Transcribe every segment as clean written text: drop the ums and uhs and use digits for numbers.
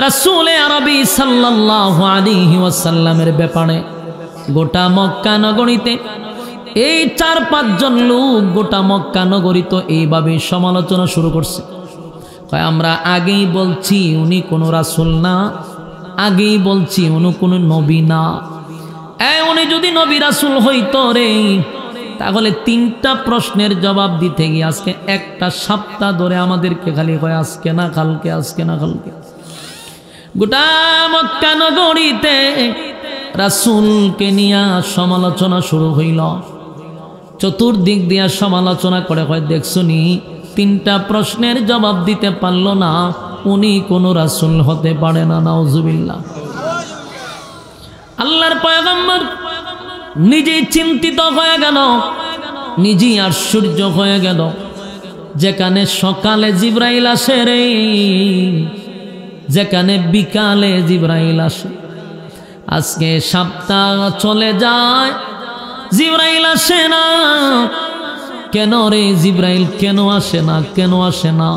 রাসূলে আরবি সাল্লাল্লাহু আলাইহি ওয়াসাল্লামের ব্যাপারে গোটা মক্কা নগরীতে এই 4-5 জন লোক গোটা মক্কা নগরী তো এইভাবে সমালোচনা শুরু করছে। কয় আমরা আগেই বলছি উনি কোনো রাসূল না, আগেই বলছি উনি কোনো নবী না। উনি যদি নবী রাসূল হইতো রে তাহলে 3টা প্রশ্নের জবাব দিতে গিয়ে আজকে একটা সপ্তাহ ধরে আমাদেরকে খালি কয় আজকে না কালকে, আজকে না কালকে। গোটা মক্কা নগরীতে রাসূলকে নিয়ে সমালোচনা শুরু হইল। চতুর্দিক দিয়া সমালোচনা করে কয় দেখছনি 3টা প্রশ্নের জবাব দিতে পারল না, উনি কোনো রাসূল হতে পারে না। নাউজুবিল্লাহ। আল্লাহর পয়গম্বর নিজেই চিন্তিত হয়ে গেল, নিজেই আশ্চর্য হয়ে গেল। যেখানে সকালে জিবরাইল আসে রে, যেখানে বিকালে জিবরাইল আসে, আজকে সপ্তাহ চলে যায় জিবরাইল আসে না। কেন রে জিবরাইল কেন আসে না, কেন আসে না?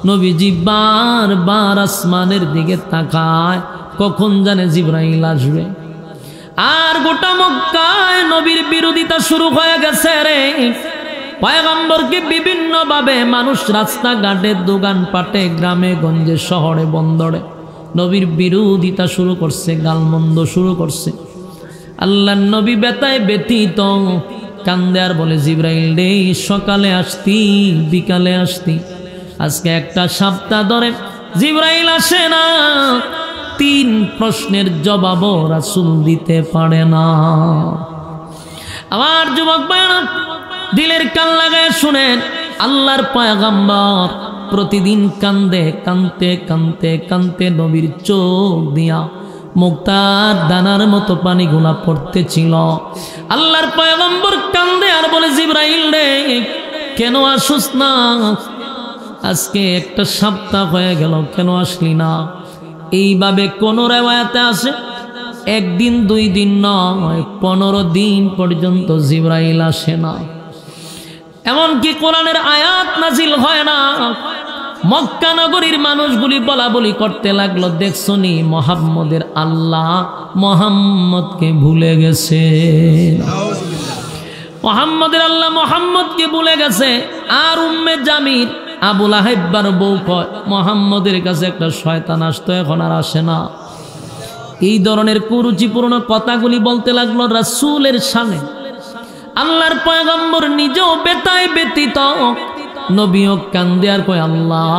নবীজি বারবার আসমানের দিকে তাকায় কখন জানে জিবরাইল আসবে। আর গোটা মক্কায় নবীর বিরোধিতা শুরু হয়ে গেছে রে। পয়গম্বরকে বিভিন্ন ভাবে মানুষ রাস্তাঘাটে, দোকানপাটে, গ্রামে গঞ্জে, শহরে বন্দরে নবীর বিরোধিতা শুরু করছে, গালমন্দ শুরু করছে। আল্লাহর নবী বেতায় ব্যতীত কান্দে আর বলে জিবরাইল রে সকালে আসতি, বিকালে আসতি, আজকে একটা সপ্তাহ ধরে জিবরাইল আসে না। 3 প্রশ্নের জবাবও রাসূল দিতে পারে না। আমার যুবক ভাইরা দিলের কান লাগায় শুনেন, আল্লাহর পয়গম্বর প্রতিদিন কান্দে, কানতে কানতে কানতে নবীর চোখ দিয়া মুক্তার দানার মতো পানিগুলা পড়তেছিল। আল্লাহর পয়গম্বর কান্দে আর বলে জিবরাইল রে কেন আসুস না, আজকে একটা সপ্তাহ হয়ে গেল কেন আসলি না? এইভাবে কোন রিওয়ায়াতে আসে 1 দিন 2 দিন নয়, 15 দিন পর্যন্ত জিবরাইল আসে না। এমনকি কোরআনের আয়াত নাজিল হয় না। মক্কা নগরীর মানুষগুলি বলা বলি করতে লাগলো দেখছনি মুহাম্মদের আল্লাহ মুহাম্মদকে ভুলে গেছে, মুহাম্মদের আল্লাহ মুহাম্মদকে ভুলে গেছে। আর উম্মে জামিল আবু লাহাইবার বউ কয় মুহাম্মদের কাছে একটা শয়তান আসতো, এখন আর আসে না। এই ধরনের কুরুচিপূর্ণ কথাগুলি বলতে লাগলো রাসূলের সামনে। আল্লাহর পয়গম্বর নিজেও বেতায় ব্যতীত, নবীও কান্দে আর কয় আল্লাহ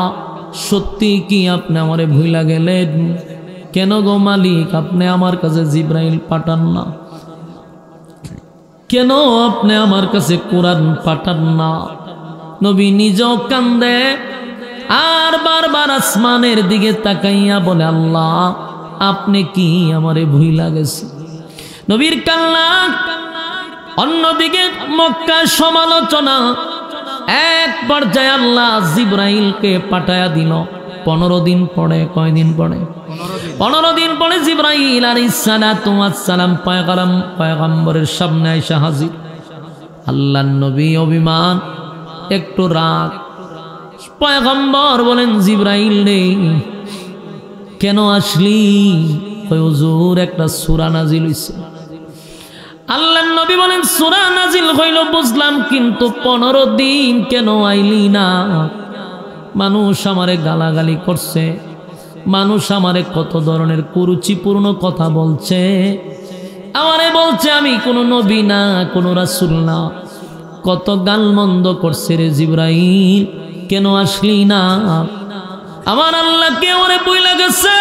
সত্যি কি আপনি আমারে ভুইলা গেলেন? কেন গো মালিক আপনি আমার কাছে জিবরাইল পাঠান না? কেন আপনি আমার কাছে কোরআন পাঠান না? নবী নিজেও কান্দে আর বারবার আসমানের দিকে তাকাইয়া বলে আল্লাহ আপনি কি আমারে ভুইলা গেছে? নবীর কান্না। অন্যদিকে মক্কার সমালোচনা। এক পর্যায়ে আল্লাহ জিবরাইলকে পাঠায়া দিল। 15 দিন পরে, কয়দিন পরে? 15 দিন পরে জিবরাইল আলাইহিস সালাতু ওয়াস সালাম পয়গম্বরের সামনে আইসা হাজির। আল্লাহর নবী অভিমান, একটু রাগ। পয়গম্বর বলেন জিবরাইল রে কেন আসলি? কয় হুজুর একটা সূরা নাজিল হইছে। আল্লাহর নবী বলেন সূরা নাজিল হইল বুঝলাম, কিন্তু 15 দিন কেন আইলি না? মানুষ আমারে গালাগালি করছে, মানুষ আমারে কত ধরনের কুরুচিপূর্ণ কথা বলছে, আমারে বলছে আমি কোনো নবী না, কোনো রাসূল না, কত গালমন্দ করছে রে জিবরাইল, কেন আসলি না? আমার আল্লাহ কে ওরে বইলা গেছে,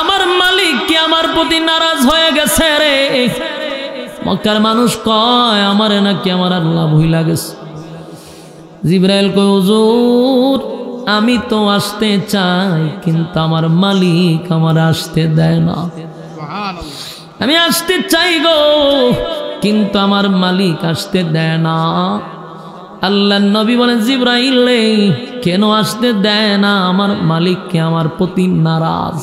আমার মালিক কি আমার প্রতি নারাজ হয়ে গেছে রে? মক্কার মানুষ কয় আমারে নাকি আমার আল্লাহ ভুইলা গেছে। জিবরাইল কয় হুজুর আমি তো আসতে চাই, কিন্তু আমার মালিক আমার আসতে দেয় না। আমি আসতে চাই গো, কিন্তু আমার মালিক আসতে দেয় না। আল্লাহর নবী বলেন জিবরাইল রে কেন আসতে দেয় না? আমার মালিক কে আমার প্রতি নারাজ,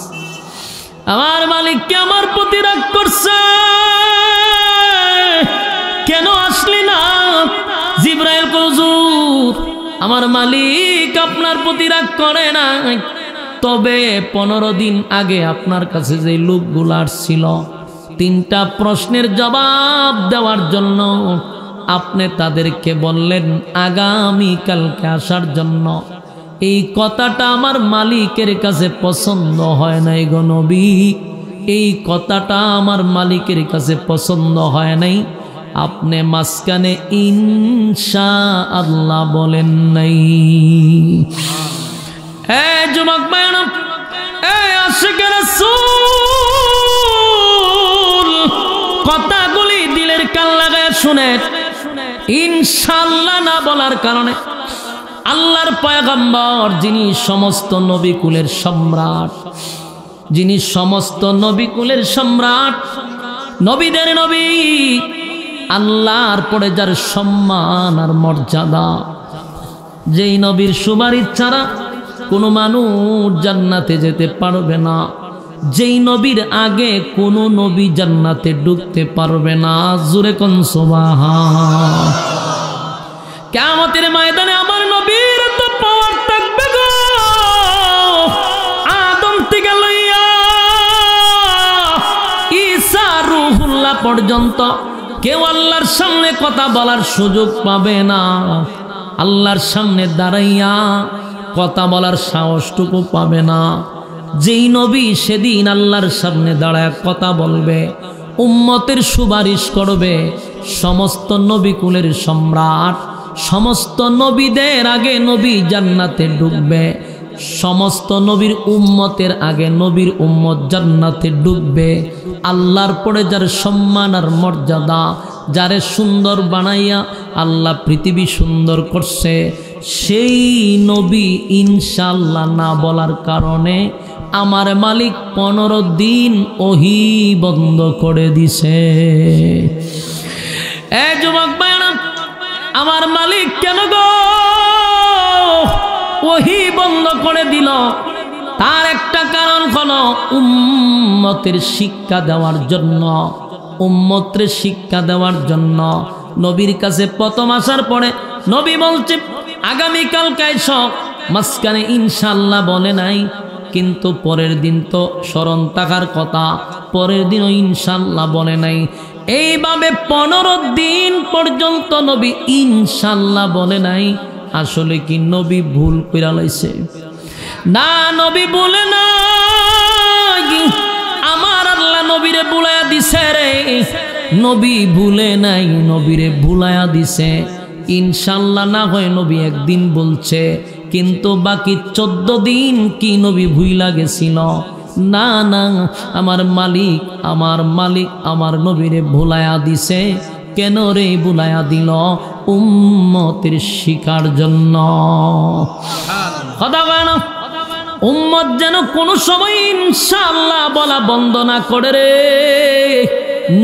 আমার মালিক কে আমার প্রতি রাগ করছে, কেন আসলি না? জিবরাইল হুজুর আমার মালিক আপনার প্রতি রাগ করে না, তবে 15 দিন আগে আপনার কাছে যে লোকগুলো আসছিল 3টা প্রশ্নের জবাব দেওয়ার জন্য আপনি তাদেরকে বললেন আগামী কালকে আসার জন্য। এই কথাটা আমার মালিকের কাছে পছন্দ হয় নাই গো নবী, এই কথাটা আমার মালিকের কাছে পছন্দ হয় নাই। আপনি মাঝখানে ইনশাআল্লাহ বলেন নাই। যুবক ভাইরা, আশিকে রাসূল, কথাগুলি দিলের কান লাগায় শুনেন। ইনশাআল্লাহ না বলার কারণে আল্লাহর পয়গম্বর, যিনি সমস্ত নবী কুলের সম্রাট, যিনি সমস্ত নবী কুলের সম্রাট, নবীদের নবী, আল্লাহর পরে যার সম্মান আর মর্যাদা, যেই নবীর সুপারিশ ছাড়া কোনো মানুষ জান্নাতে যেতে পারবে না, যেই নবীর আগে কোনো নবী জান্নাতে ঢুকতে পারবে না। জোরে কোন সুবহান। কিয়ামতের ময়দানে আমার নবীর তো পাওয়ার থাকবে গো, আদম থেকে লইয়া ঈসা রূহুল্লাহ পর্যন্ত কেউ আল্লাহর সামনে কথা বলার সুযোগ পাবে না, আল্লাহর সামনে দাঁড়াইয়া কথা বলার সাহসটুকু পাবে না। যেই নবী সেদিন আল্লাহর সামনে দাঁড়ায় কথা বলবে, উম্মতের সুপারিশ করবে, সমস্ত নবী কুলের সম্রাট, সমস্ত নবীদের আগে নবী জান্নাতে ঢুকবে, সমস্ত নবীর উম্মতের আগে নবীর উম্মত জান্নাতে ঢুকবে। আল্লাহর পরে যার সম্মান আর মর্যাদা, যারে সুন্দর বানাইয়া আল্লাহ পৃথিবী সুন্দর করছে, সেই নবী ইনশাআল্লাহ না বলার কারণে আমার মালিক 15 দিন ওহী বন্ধ করে দিছে। যুবক ভাইরা, আমার মালিক কেন গো ওহী বন্ধ করে দিল? তার একটা কারণ হলো উম্মতের শিক্ষা দেওয়ার জন্য, উম্মতের শিক্ষা দেওয়ার জন্য। নবীর কাছে প্রথম আসার পরে নবী বলছে আগামীকাল কাইস, মাঝখানে ইনশাআল্লাহ বলে নাই, কিন্তু পরের দিন তো স্মরণ থাকার কথা, পরের দিনও ইনশাআল্লাহ বলে নাই। এইভাবে 15 দিন পর্যন্ত নবী ইনশাআল্লাহ বলে নাই। আসলে কি নবী ভুল কইরা লাইছে? না, নবী বলে না, আমার আল্লাহ নবীরে ভুলাইয়া দিছে রে। নবী ভুলে নাই, নবীরে ভুলাইয়া দিছে। ইনশাআল্লাহ না হয় নবী একদিন বলছে, কিন্তু বাকি 14 দিন কি নবী ভুইলা গেছিল? না না, আমার মালিক আমার নবীরে ভুলাইয়া দিছে। কেন রে ভুলাইয়া দিল? উম্মতের শিকার জন্য। কথা কয় না, উম্মত যেন কোনো সময় ইনশাআল্লাহ বলা বন্ধ না করে রে।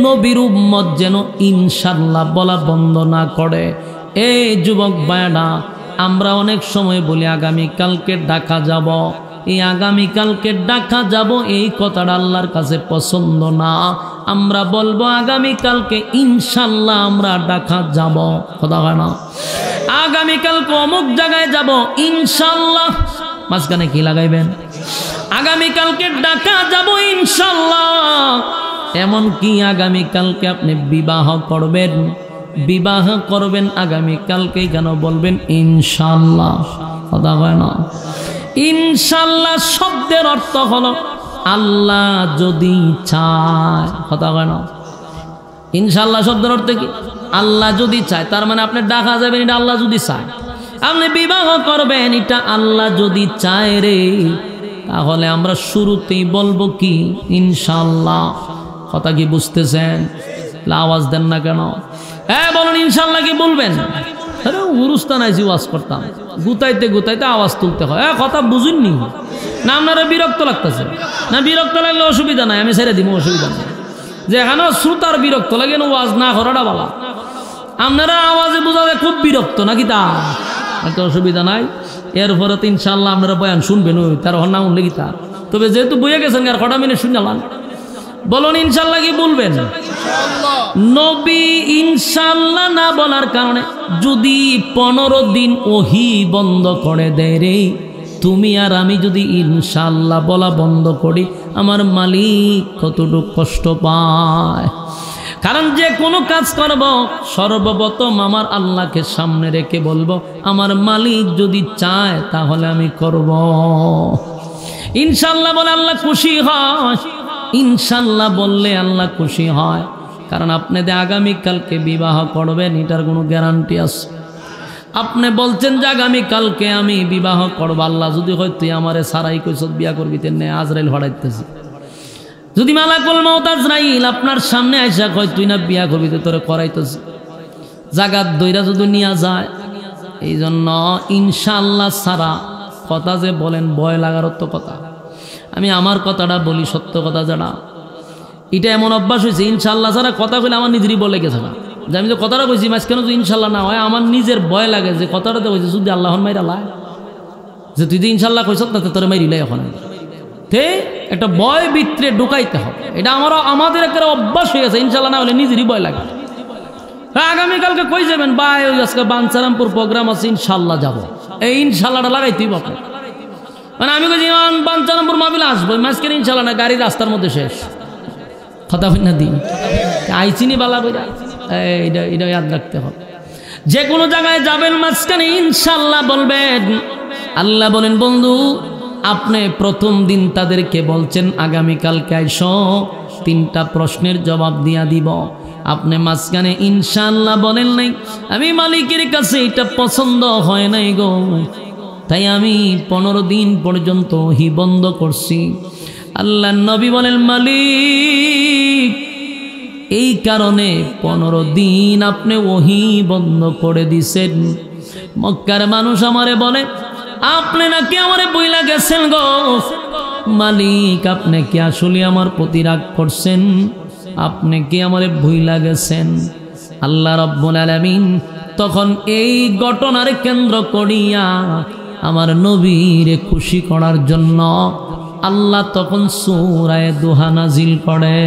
নবীর উম্মত যেন ইনশাআল্লাহ বলা বন্ধ না করে। এই যুবক ভাইরা, আমরা অনেক সময় বলি আগামীকালকে ঢাকা যাব, এই আগামীকালকে ঢাকা যাব, এই কথাটা আল্লাহর কাছে পছন্দ না। আমরা বলবো আগামীকালকে ইনশাআল্লাহ আমরা ঢাকা যাব। কথা হয় না? আগামীকালকে অমুক জায়গায় যাব ইনশাআল্লাহ, মাঝখানে কি লাগাইবেন? আগামীকালকে ঢাকা যাব ইনশাআল্লাহ। এমনকি আগামীকালকে আপনি বিবাহ করবেন আগামীকালকে, কেন বলবেন ইনশাআল্লাহ? কথা হয় না? ইনশাআল্লাহ শব্দের অর্থ হলো আল্লাহ যদি চায়। কথা হয় না? ইনশাআল্লাহ শব্দের অর্থ কি? আল্লাহ যদি চায়। তার মানে আপনি ঢাকা যাবেন, এটা আল্লাহ যদি চায়। আপনি বিবাহ করবেন, এটা আল্লাহ যদি চায় রে। তাহলে আমরা শুরুতেই বলবো কি? ইনশাআল্লাহ। কথা কি বুঝতেছেন? আওয়াজ দেন না কেন? বলুন ইনশাআল্লাহ কি বলবেন? আরে উরুস্তান আইসি ওয়াজ করতাম, গুতাইতে গুতাইতে আওয়াজ তুলতে হয়। কথা বুঝুননি না? আপনারা বিরক্ত লাগতেছে না? বিরক্ত লাগলে অসুবিধা নাই, আমি ছেড়ে দিব, অসুবিধা নেই। যে এখানে শ্রোতার বিরক্ত লাগে না, ওয়াজ না করাটা বালা। আপনারা আওয়াজে বোঝা যায় খুব বিরক্ত নাকি? তা একটা অসুবিধা নাই। এরপরে তো ইনশাআল্লাহ আপনারা বয়ান শুনবেন, ওই তার হর না উনলে কি তার। তবে যেহেতু বইয়ে গেছেন আর কটা মিনিট শুনলাম, বলুন ইনশাআল্লাহ কি বলবেন? নবী ইনশাআল্লাহ না বলার কারণে যদি 15 দিন ওহী বন্ধ করে দেয় রে, তুমি আর আমি যদি ইনশাআল্লাহ বলা বন্ধ করি, আমার মালিক কতটুকু কষ্ট পায়। কারণ যে কোনো কাজ করব সর্বপ্রথম আমার আল্লাহকে সামনে রেখে বলবো, আমার মালিক যদি চায় তাহলে আমি করব। ইনশাআল্লাহ বলে আল্লাহ খুশি হয়, ইনশাআল্লাহ বললে আল্লাহ খুশি হয়। কারণ আপনি যে আগামীকালকে বিবাহ করবেন এটার কোনো গ্যারান্টি আছে? আপনি বলছেন যে আগামীকালকে আমি বিবাহ করব, আল্লাহ যদি হয় তুই আমারে সারাই কইছ বিয়া করবি, তেনে আজরাইল হড়াইতেছি। যদি মালাকুল মউত আজরাইল আপনার সামনে আইসা কয় তুই না বিয়া করবি, তো তোরে করাইতেছি, জাগাত দইরা যদি নিয়ে যায়। এই জন্য ইনশাআল্লাহ সারা কথা যে বলেন ভয় লাগার তো কথা। আমি আমার কথাটা বলি, সত্য কথা জানা, এটা এমন অভ্যাস হয়েছে ইনশাআল্লাহ ছাড়া কথা বলে আমার নিজেরই বলে গেছে না, যে আমি যে কথাটা কইছি মাঝখানে যদি ইনশাআল্লাহ না হয় আমার নিজের ভয় লাগে যে কথাটাতে কইছে যদি আল্লাহন মাইরা লাই, যে তুই তো ইনশাআল্লাহ কইছ না তোরে মাইরিলাই এখন, তে একটা ভয় ভিতরে ঢুকাইতে হবে। এটা আমাদের একটা অভ্যাস হয়ে গেছে, ইনশাআল্লাহ না হলে নিজেরই ভয় লাগে। আগামীকালকে কই যাবেন? ভাই ওই আজকে বাঞ্ছারামপুর প্রোগ্রাম আছে, ইনশাআল্লাহ যাব। এই ইনশাআল্লাহটা লাগাইতেই বাপ, মানে আমি কইছি বাঞ্ছারামপুর মাহফিলে আসবো, মাঝখানে ইনশাআল্লাহ না, গাড়ি রাস্তার মধ্যে শেষ। কথা বল না দিন আইচিনি বালা বইরা, এটা ইয়াদ রাখতে হবে। যে কোনো জায়গায় যাবেন মাঝখানে ইনশাআল্লাহ বলবেন। আল্লাহ বলেন বন্ধু আপনি প্রথম দিন তাদেরকে বলছেন আগামীকালকে আইসো, 3টা প্রশ্নের জবাব দিয়া দিব। আপনি মাঝখানে ইনশাআল্লাহ বলেন নাই, আমি মালিকের কাছে এটা পছন্দ হয় নাই গো, তাই আমি 15 দিন পর্যন্ত ওহী বন্ধ করছি। আল্লাহ নবী বলেন মালিক এই কারণে 15 দিন আপনি ওহী বন্ধ করে দিছেন। মক্কার মানুষ আমারে বলে আপনি নাকি আমারে বইলা গেছেন গো মালিক, আপনি কি আসলে আমার প্রতি রাগ করছেন? আপনি কি আমারে বইলা গেছেন? আল্লাহ রাব্বুল আলামিন তখন এই ঘটনার কেন্দ্র করিয়া আমার নবীরে খুশি করার জন্য আল্লাহ তখন সূরা দুহা নাজিল করে।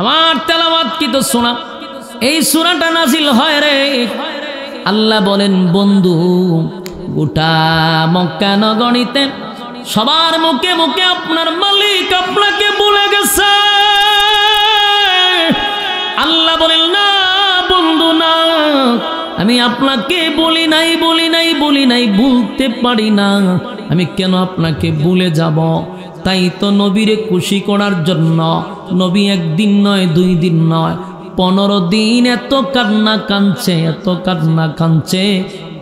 আমার তেলাওয়াত কি তো শোনা, এই সূরাটা নাজিল হয় রে। আল্লাহ বলেন বন্ধু গোটা মক্কা নগরীতে সবার মুখে মুখে আপনার মালিক আপনাকে বলে গেছে। আল্লাহ বলেন না বন্ধু না, আমি আপনাকে বলি নাই, ভুলতে পারি না, আমি কেন আপনাকে ভুলে যাব? তাই তো নবীরে খুশি করার জন্য নবী 1 দিন নয় 2 দিন নয় 15 দিন এত কান্না কাঁদছে।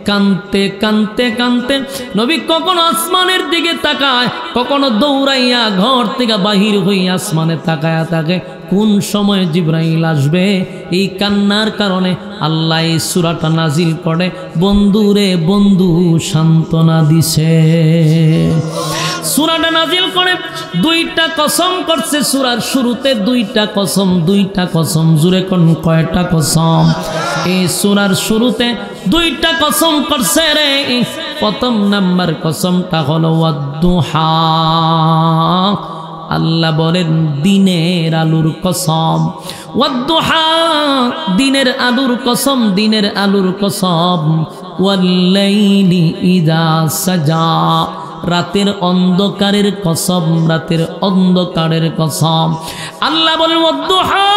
কানতে কানতে কানতে নবী কখনো আসমানের দিকে তাকায়, কখনো দৌড়াইয়া ঘর থেকে বাহির হইয়া আসমানে তাকায়া থাকে কোন সময় জিবরাইল আসবে। এই কান্নার কারণে আল্লাহ এই সূরাটা নাজিল করে, বন্ধুরে বন্ধু সান্ত্বনা দিছে। সূরাটা নাজিল করে 2টা কসম করছে সূরার শুরুতে, 2টা কসম জুড়ে কোন কয়টা কসম? এই সূরার শুরুতে 2টা কসম করছে রে। প্রথম নাম্বার কসমটা হলো ওয়াদ-দুহা, আল্লাহ বলেন দিনের আলুর কসম। ওয়াদ-দুহা দিনের আলুর কসম। ওয়াল-লাইলি ইযা সাজা রাতের অন্ধকারের কসম। আল্লাহ বলেন ওয়াদ-দুহা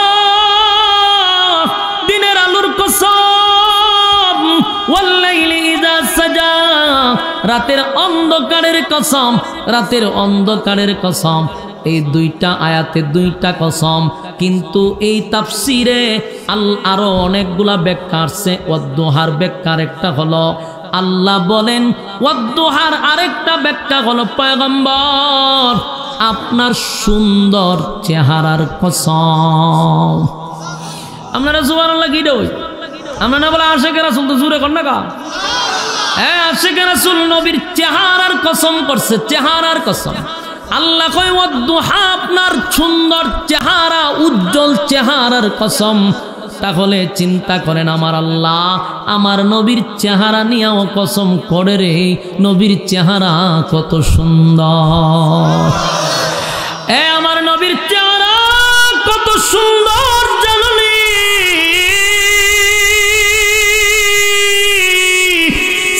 দিনের আলুর কসম, ওয়াল-লাইলি ইযা সাজা রাতের অন্ধকারের কসম। এই 2টা আয়াতে 2টা কসম, কিন্তু এই তাফসিরে আরো অনেকগুলা ব্যাখ্যা আছে। ওয়াদ-দুহার ব্যাখ্যার একটা হলো আল্লাহ বলেন, ওয়াদ-দুহার আরেকটা ব্যাখ্যা হলো পয়গম্বর আপনার সুন্দর চেহারার কসম। আপনারা সুবহানাল্লাহ কি দেই? আমরা না বলে আশিকে রাসূল তো জোরে কর না কা? হ্যাঁ আশিকে রাসূল নবীর চেহারার কসম করছে, চেহারার কসম। আল্লাহ কয় ওয়াদ-দুহা আপনার সুন্দর চেহারা, উজ্জ্বল চেহারার কসম। তাহলে চিন্তা করেন আমার আল্লাহ আমার নবীর চেহারা নিয়েও কসম করে রে, নবীর চেহারা কত সুন্দর। আমার নবীর চেহারা কত সুন্দর জাননি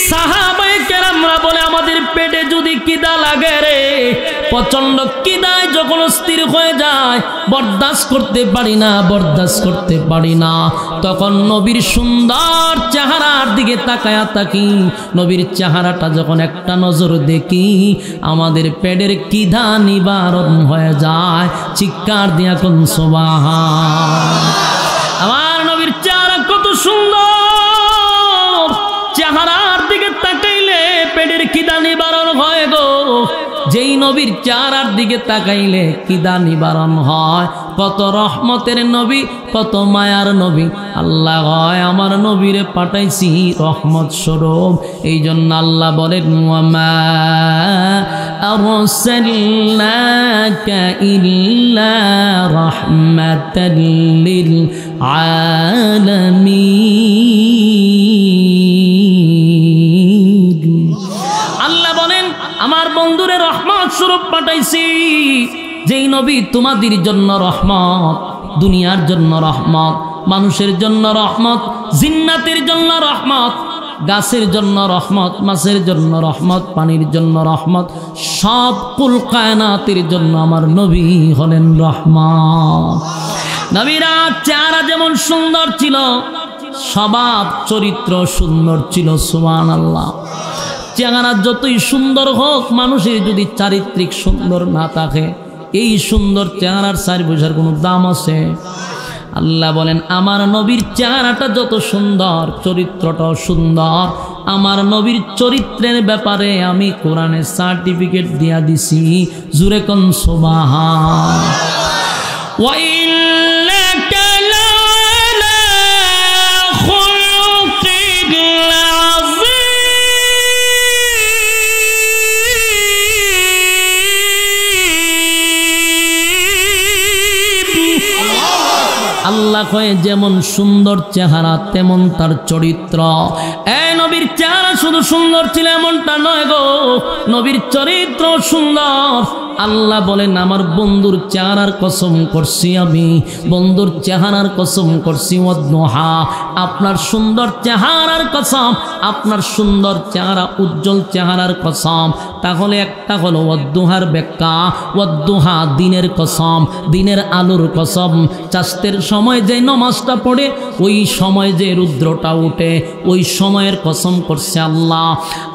সাহাবায়ে কেরামরা বলে আমাদের পেটে যদি কিদা লাগে রে, প্রচন্ড কিদায় যখন স্থির হয়ে যায়, বরদাস্ত করতে পারি না, বরদাস্ত করতে পারি না, তখন নবীর সুন্দর চেহারার দিকে তাকায়া থাকি। নবীর চেহারাটা যখন একটা নজর দেখি, আমাদের পেটের কিদা নিবারণ হয়ে যায়। চিৎকার দিয়া কোন সুবহান। আমার নবীর চেহারা কত সুন্দর, চেহারার দিকে তাকাইলে পেটের কিদা নিবারণ হয় গো। যেই নবীর চেহারার দিকে তাকাইলে কিদা নিবারণ হয়। কত রহমতের নবী, কত মায়ার নবী। আল্লাহ হয় আমার নবীরে পাঠাইছি রহমত স্বরূপ। এই জন্য আল্লাহ বলেন ওয়ামা আরসালনাকা ইল্লা রাহমাতাল লিল আলামিন। আল্লাহ বলেন আমার বন্ধুরে রহমত স্বরূপ পাঠাইছি। যেই নবী তোমাদের জন্য রহমত, দুনিয়ার জন্য রহমত, মানুষের জন্য রহমত, জিন্নাতের জন্য রহমত, গাছের জন্য রহমত, মাছের জন্য রহমত, পানির জন্য রহমত, সব কুল কায়নাতের জন্য আমার নবী হলেন রহমত। নবীরা চেহারা যেমন সুন্দর ছিল, স্বভাব চরিত্র সুন্দর ছিল। সুবহানাল্লাহ। চেহারা যতই সুন্দর হোক, মানুষের যদি চারিত্রিক সুন্দর না থাকে, এই সুন্দর চেহারার 4 পয়সার কোনো দাম আছে? আল্লাহ বলেন আমার নবীর চেহারাটা যত সুন্দর, চরিত্রটাও সুন্দর। আমার নবীর চরিত্রের ব্যাপারে আমি কোরআনে সার্টিফিকেট দিয়া দিছি। জুরে কোন সুবহান। ওয়া ইন্নাকা লা'আলা খুলুকিন আযীম। আল্লাহ কয়ে যেমন সুন্দর চেহারা তেমন তার চরিত্র। নবীর চেহারা শুধু সুন্দর ছিল এমনটা নয় গো, নবীর চরিত্র সুন্দর। আল্লাহ বলেন আমার বন্ধুর চেহারার কসম করছি, আমি বন্ধুর চেহারার কসম করছি। ওয়াদ্দুহা, আপনার সুন্দর চেহারার কসম, আপনার সুন্দর চেহারা, উজ্জ্বল চেহারার কসম। তাহলে একটা হলো ওয়াদ্দুহার ব্যাখ্যা। ওয়াদ্দুহা দিনের কসম, দিনের আলোর কসম। চাষতের সময় যে নামাজটা পড়ে, ওই সময় যে রুদ্রটা উঠে, ওই সময়ের কসম করছে আল্লাহ।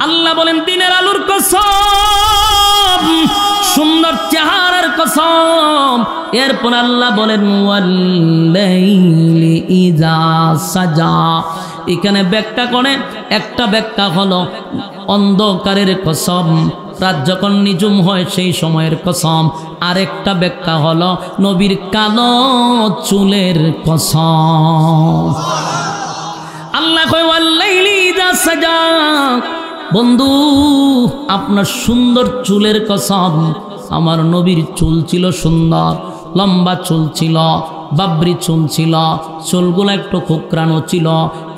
আল্লাহ বলেন দিনের আলোর কসম, সুন্দর চেহারার কসম। এরপর আল্লাহ বলেন ওয়াল্লাইলি ইযা সাজা। এখানে ব্যাখ্যা করে, একটা ব্যাখ্যা হলো অন্ধকারের কসম, রাত যখন নিঝুম হয় সেই সময়ের কসম। আরেকটা ব্যাখ্যা হলো নবীর কালো চুলের কসম। আল্লাহ কয় ওয়াল্লাইলি ইযা সাজা। বন্ধু আপনার সুন্দর চুলের কসম। আমার নবীর চুল ছিল সুন্দর, লম্বা চুল ছিল, বাবরি চুল ছিল, চুলগুলো একটু কোকড়ানো ছিল।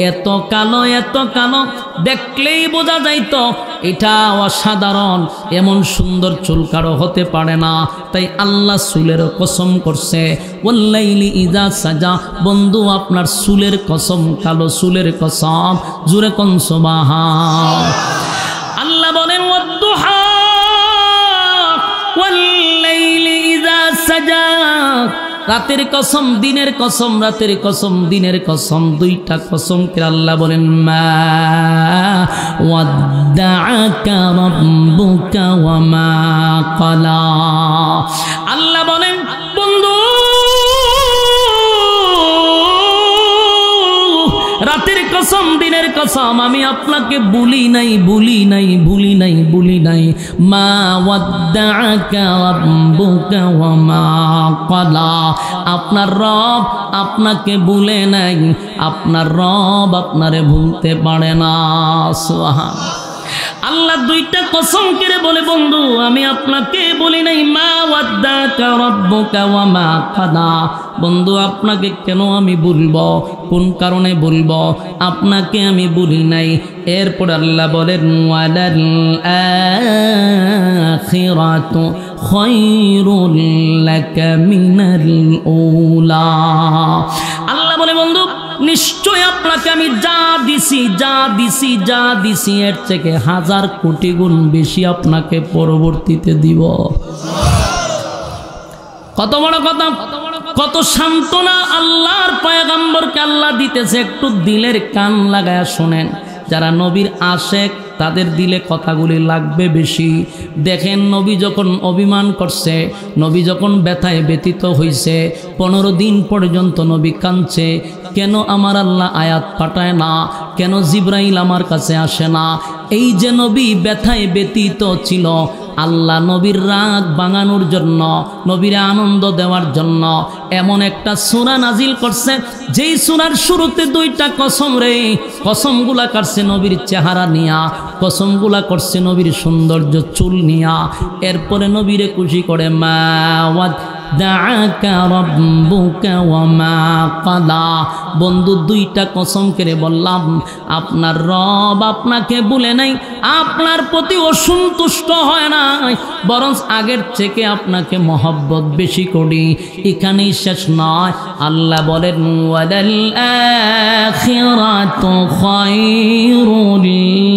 এত কালো, এত কালো, দেখলেই বোঝা যাইত এটা অসাধারণ। এমন সুন্দর চুল কারো হতে পারে না। তাই আল্লাহ চুলের কসম করছে ওয়াল্লাইলি ইযা সাজা। বন্ধু আপনার চুলের কসম, কালো চুলের কসম। জুরে কোন সুবহান। আল্লাহ বলেন ওয়াদ্দুহা ওয়াল্লাইলি ইযা সাজা। রাতের কসম, দিনের কসম, রাতের কসম, দিনের কসম, দুইটা কসম কে আল্লাহ বলেন মা ওয়াদ্দাআকা রাব্বুকা ওয়া মা ক্বালা। আল্লাহ বলেন বন্ধু রাতের কসম, দিনের কসম, আমি আপনাকে ভুলি নাই, ভুলি নাই, ভুলি নাই, ভুলি নাই। মা ওয়াদ্দাআকা রাব্বুকা ওয়া মা ক্বালা। আপনার রব আপনাকে ভুলে নাই, আপনার রব আপনারে ভুলতে পারে না। সুবহান। আল্লাহ দুইটা কসম করে বলে বন্ধু আমি আপনাকে বলি নাই। মা ওয়াদ্দাকা রাব্বুকা ওয়া মা ক্বালা। বন্ধু আপনাকে কেন আমি বলবো, কোন কারণে বলবো, আপনাকে আমি বলি নাই। এরপর আল্লাহ বলেন ওয়ালাল আখিরাতু খায়রুল লাকা মিনাল উলা। আল্লাহ বলে বন্ধু নিশ্চয় আপনাকে আমি যা দিছি এর থেকে 1000 কোটি গুণ বেশি আপনাকে পরবর্তীতে দিব। কত বড় কথা, কত সান্ত্বনা আল্লাহর পয়গম্বরকে আল্লাহ দিতেছে। একটু দিলের কান লাগায়া শোনেন। যারা নবীর আশেক তাদের দিলে কথাগুলি লাগবে বেশি। দেখেন নবী যখন অভিমান করছে, নবী যখন ব্যথায় ব্যতীত হইছে, 15 দিন পর্যন্ত নবী কাঁদছে। কেন আমার আল্লাহ আয়াত পাঠায় না? কেন জিবরাইল আমার কাছে আসে না? এই যে নবী ব্যথায় ব্যতীত ছিল, আল্লাহ নবীর রাগ ভাঙানোর জন্য, নবীর আনন্দ দেওয়ার জন্য এমন একটা সূরা নাজিল করছে, যেই সূরার শুরুতে 2টা কসম রে। কসমগুলা করছে নবীর চেহারা নিয়া, কসমগুলা করছে নবীর সৌন্দর্য চুল নিয়া। এরপরে নবীরে খুশি করে মা দাআকা রাব্বুকা ওয়া মা ক্বালা। বন্ধু 2টা কসম করে বললাম, আপনার রব আপনাকে ভুলে নাই, আপনার প্রতি অসন্তুষ্ট হয় নাই, বরং আগের থেকে আপনাকে মহব্বত বেশি করি। এখানেই শেষ নয়, আল্লাহ বলেন ওয়ালাল আখিরাতু খায়রুল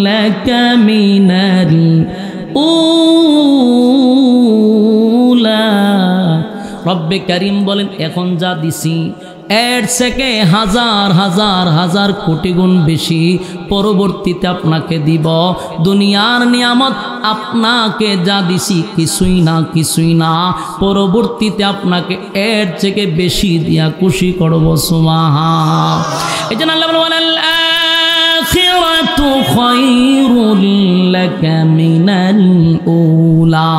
লাকা মিনাল উলা। রব্বে কারীম বলেন এখন যা দিছি এর থেকে 1000 কোটি গুণ বেশি পরবর্তীতে আপনাকে দিব। দুনিয়ার নিয়ামত আপনাকে যা দিছি কিছুই না, পরবর্তীতে আপনাকে এর থেকে বেশি দিয়া খুশি করব। সুবহান। এজন্য আল্লাহ বলেন আখিরাতু খায়রুল লাকা মিনাল উলা।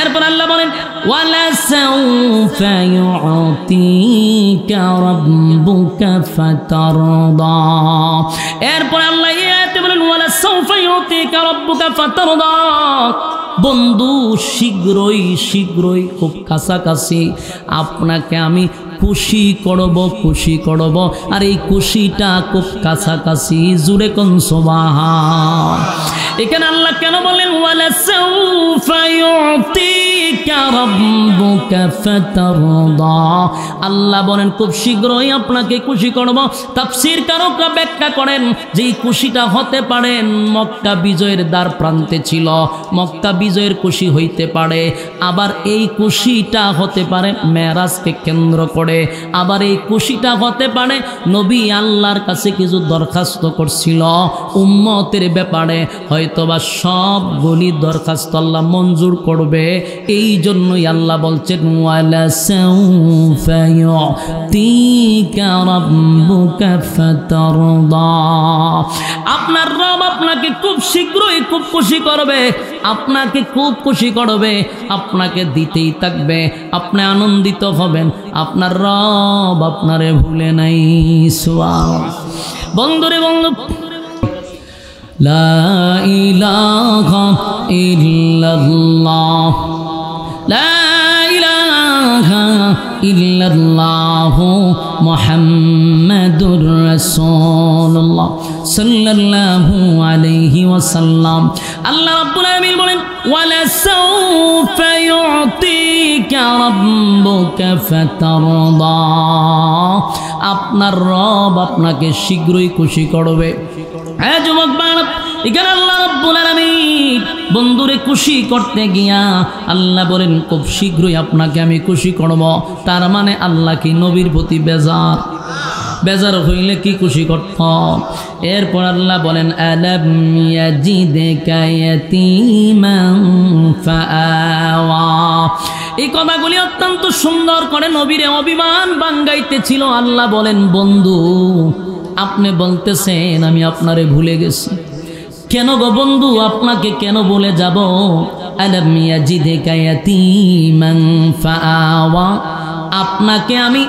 এরপর আল্লাহ বলেন ওয়ালাসাউফা ইউতিকা রাব্বুকা ফাতারদা। এরপর আল্লাহ এতে বলেন ওয়ালাসাউফা ইউতিকা রাব্বুকা ফাতারদা। বন্ধু শীঘ্রই খুব কাছাকাছি আপনাকে আমি খুশি করব। আর এই খুশিটা খুব কাছাকাছি। জুড়ে কোন সুবহান। এখানে আল্লাহ কেন বলেন ওয়ালাসাউফা ইউতিকা রাব্বুকা ফাতারদা? আল্লাহ বলেন খুব শীঘ্রই আপনাকে খুশি করব। তাফসীর কারকরা ব্যাখ্যা করেন যে এই খুশিটা হতে পারে মক্কা বিজয়ের দ্বার প্রান্তে ছিল, মক্কা বিজয়ের খুশি হইতে পারে। আবার এই খুশিটা হতে পারে মেরাজকে কেন্দ্র করে। আবার এই খুশিটা হতে পারে নবী আল্লাহর কাছে কিছু দরখাস্ত করছিল উম্মতের ব্যাপারে, হয়তোবা সবগুলি দরখাস্ত আল্লাহ মঞ্জুর করবে। এই জন্যই আল্লাহ বলছেন ওয়ালাসাউফা ইউতিকা রাব্বুকা ফাতারদা। আপনার রব আপনাকে খুব শীঘ্রই খুব খুশি করবে, আপনাকে খুব খুশি করবে, আপনাকে দিতেই থাকবে, আপনি আনন্দিত হবেন। আপনার রব আপনারে ভুলে নাই। সুবহান। বন্ধুরে বন্ধু, লা ইলাহা ইল্লাল্লাহ, লা ইলাহা ইল্লাল্লাহ মুহাম্মাদুর রাসূলুল্লাহ সাল্লাল্লাহু আলাইহি ওয়াসাল্লাম। আল্লাহ রাব্বুল আলামিন বলেন ওয়ালাসাউফা ইউতিকা রাব্বুকা ফাতারদা। আপনার রব আপনাকে শীঘ্রই খুশি করবে। হ্যাঁ যুবক বাবা, এখানে আল্লাহ রাব্বুল আলামিন বন্ধুরে খুশি করতে গিয়া আল্লাহ বলেন খুব শীঘ্রই আপনাকে আমি খুশি করব। তার মানে আল্লাহ কি নবীর প্রতি বেজার হইলে কি খুশি করত? এরপর আল্লাহ বলেন আলাম ইয়াজিদকা ইয়াতীমান ফাআওয়া। এই কথাগুলি অত্যন্ত সুন্দর করে নবীরে অভিমান বাঙ্গাইতেছিল। আল্লাহ বলেন বন্ধু আপনি বলতেছেন আমি আপনারে ভুলে গেছি। কেন গো বন্ধু, আপনাকে কেন বলে যাব? আলাম ইয়াজিদকা ইয়াতীমান ফাআওয়া। আপনাকে আমি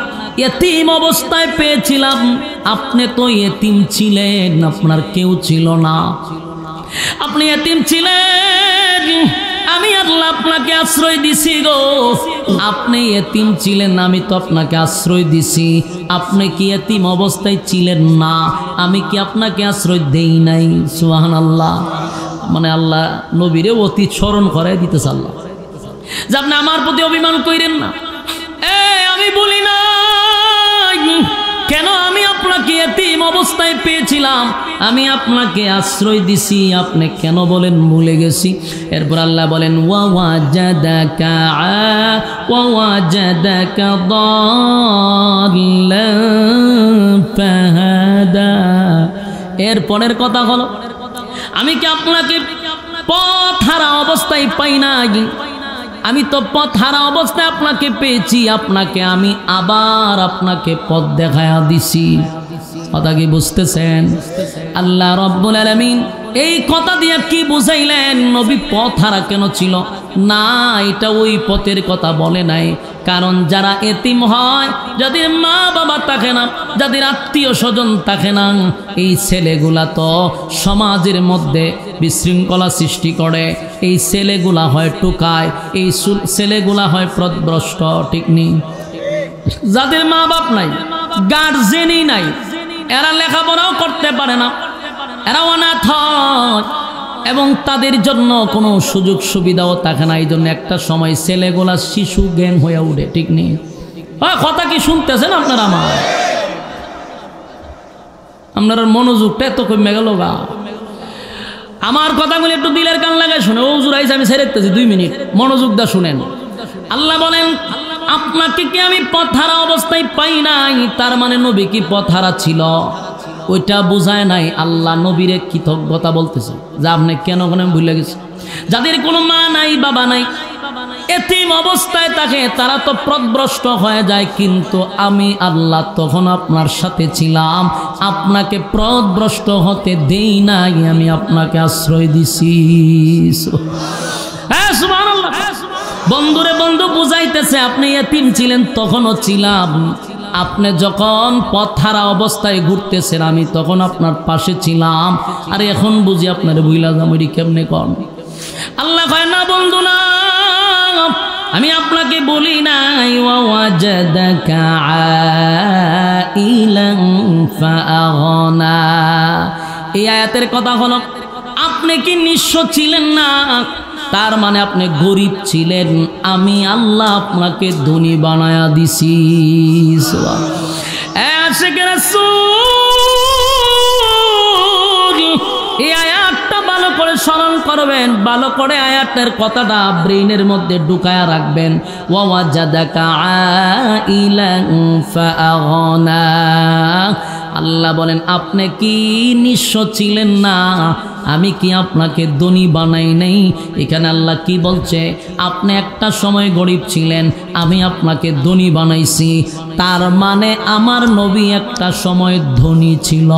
এতিম অবস্থায় পেয়েছিলাম, আপনি তো এতিম ছিলেন, আপনার কেউ ছিল না, আপনি এতিম ছিলেন। আমি আল্লাহ আপনাকে আশ্রয় দিছি গো। আপনি এতিম ছিলেন, আমি তো আপনাকে আশ্রয় দিছি। আপনি কি এতিম অবস্থায় ছিলেন না? আমি কি আপনাকে আশ্রয় দেই নাই? সুবহানাল্লাহ। মানে আল্লাহ নবীরে অতি স্মরণ করাই দিতেছে। আল্লাহ যে আপনি আমার প্রতি অভিমান কইরেন না। আমি বলি না কেন আমি আপনাকে এতিম অবস্থায় পেয়েছিলাম, আমি আপনাকে আশ্রয় দিছি, আপনি কেন বলেন ভুলে গেছি। এরপর আল্লাহ বলেন ওয়াওয়াজাদাকা দাল্লান ফাহাদা। এরপরের কথা হলো আমি কি আপনাকে পথ হারা অবস্থায় পাই নাই? আমি তো পথ হারা অবস্থায় আপনাকে পেয়েছি, আপনাকে আমি আবার আপনাকে পথ দেখায়া দিছি। কথা কি বুঝতেছেন? আল্লাহ রাব্বুল আলামিন এই কথা দিয়ে কি বুঝাইলেন? নবী পথ হারা কেন ছিল না, এটা ওই পথের কথা বলে নাই। কারণ যারা এতিম হয়, যাদের মা বাবা থাকে না, যাদের আত্মীয় স্বজন থাকে না, এই ছেলেগুলা তো সমাজের মধ্যে বিশৃঙ্খলা সৃষ্টি করে। এই ছেলেগুলা হয় টুকায়, এই ছেলেগুলা হয় পথভ্রষ্ট, ঠিক নেই? যাদের মা বাপ নাই, গার্জেনই নাই, এরা লেখাপড়াও করতে পারে না, এরা অনাথ হয় এবং তাদের জন্য কোনো সুযোগ সুবিধাও থাকে না। এই জন্য একটা সময় ছেলেগুলা শিশু গ্যাং হয়ে উঠে, ঠিক নেই? কথা কি শুনতেছেন আপনারা? আপনার মনোযোগটা এত কমে গেল গা। আমার কথাগুলি একটু দিলের কান লাগায় শুনে। ও জুরাইছে, আমি ছেড়ে দিতেছি 2 মিনিট, মনোযোগ দা শুনেন। আল্লাহ বলেন আপনাকে কি আমি পথহারা অবস্থায় পাই নাই? তার মানে নবী কি পথহারা ছিল? ওইটা বুঝায় নাই। আল্লাহ নবীরে কৃতজ্ঞতা বলতেছে যে আপনি কেন ভুলে গেছে। যাদের কোনো মা নাই, বাবা নাই, এতিম অবস্থায় থাকে, তারা তো পথভ্রষ্ট হয়ে যায়, কিন্তু আমি আল্লাহ তখন আপনার সাথে ছিলাম, আপনাকে পথভ্রষ্ট হতে দেই নাই, আমি আপনাকে আশ্রয় দিছি। হ্যাঁ সুবহানাল্লাহ। বন্ধুরে বন্ধু বুঝাইতেছে আপনি এতিম ছিলেন, তখনও ছিলাম। আপনি যখন পথহারা অবস্থায় ঘুরতেছেন, আমি তখন আপনার পাশে ছিলাম। আর এখন বুঝি আপনার ভুইলা যামরি কেমনে কন? আল্লাহ কয় না বন্ধু না, আমি আপনাকে বলি নাই ওয়াজাদাকা আইলান ফাআগনা। এই আয়াতের কথা হলো আপনি কি নিঃস্ব ছিলেন না, তার মানে আপনি গরিব ছিলেন, আমি আল্লাহ আপনাকে ধনী বানায়া দিছি। এই আয়াতটা ভালো করে স্মরণ করবেন, ভালো করে আয়াতের কথাটা ব্রেইনের মধ্যে ঢুকায়া রাখবেন। ওয়াজাদাকা আইলান ফাআগনা। আল্লাহ বলেন আপনি কি নিঃস্ব ছিলেন না, আমি কি আপনাকে ধনী বানাই নাই? এখানে আল্লাহ কি বলছে? আপনি একটা সময় গরিব ছিলেন, আমি আপনাকে ধনী বানাইছি। তার মানে আমার নবী একটা সময় ধনী ছিল।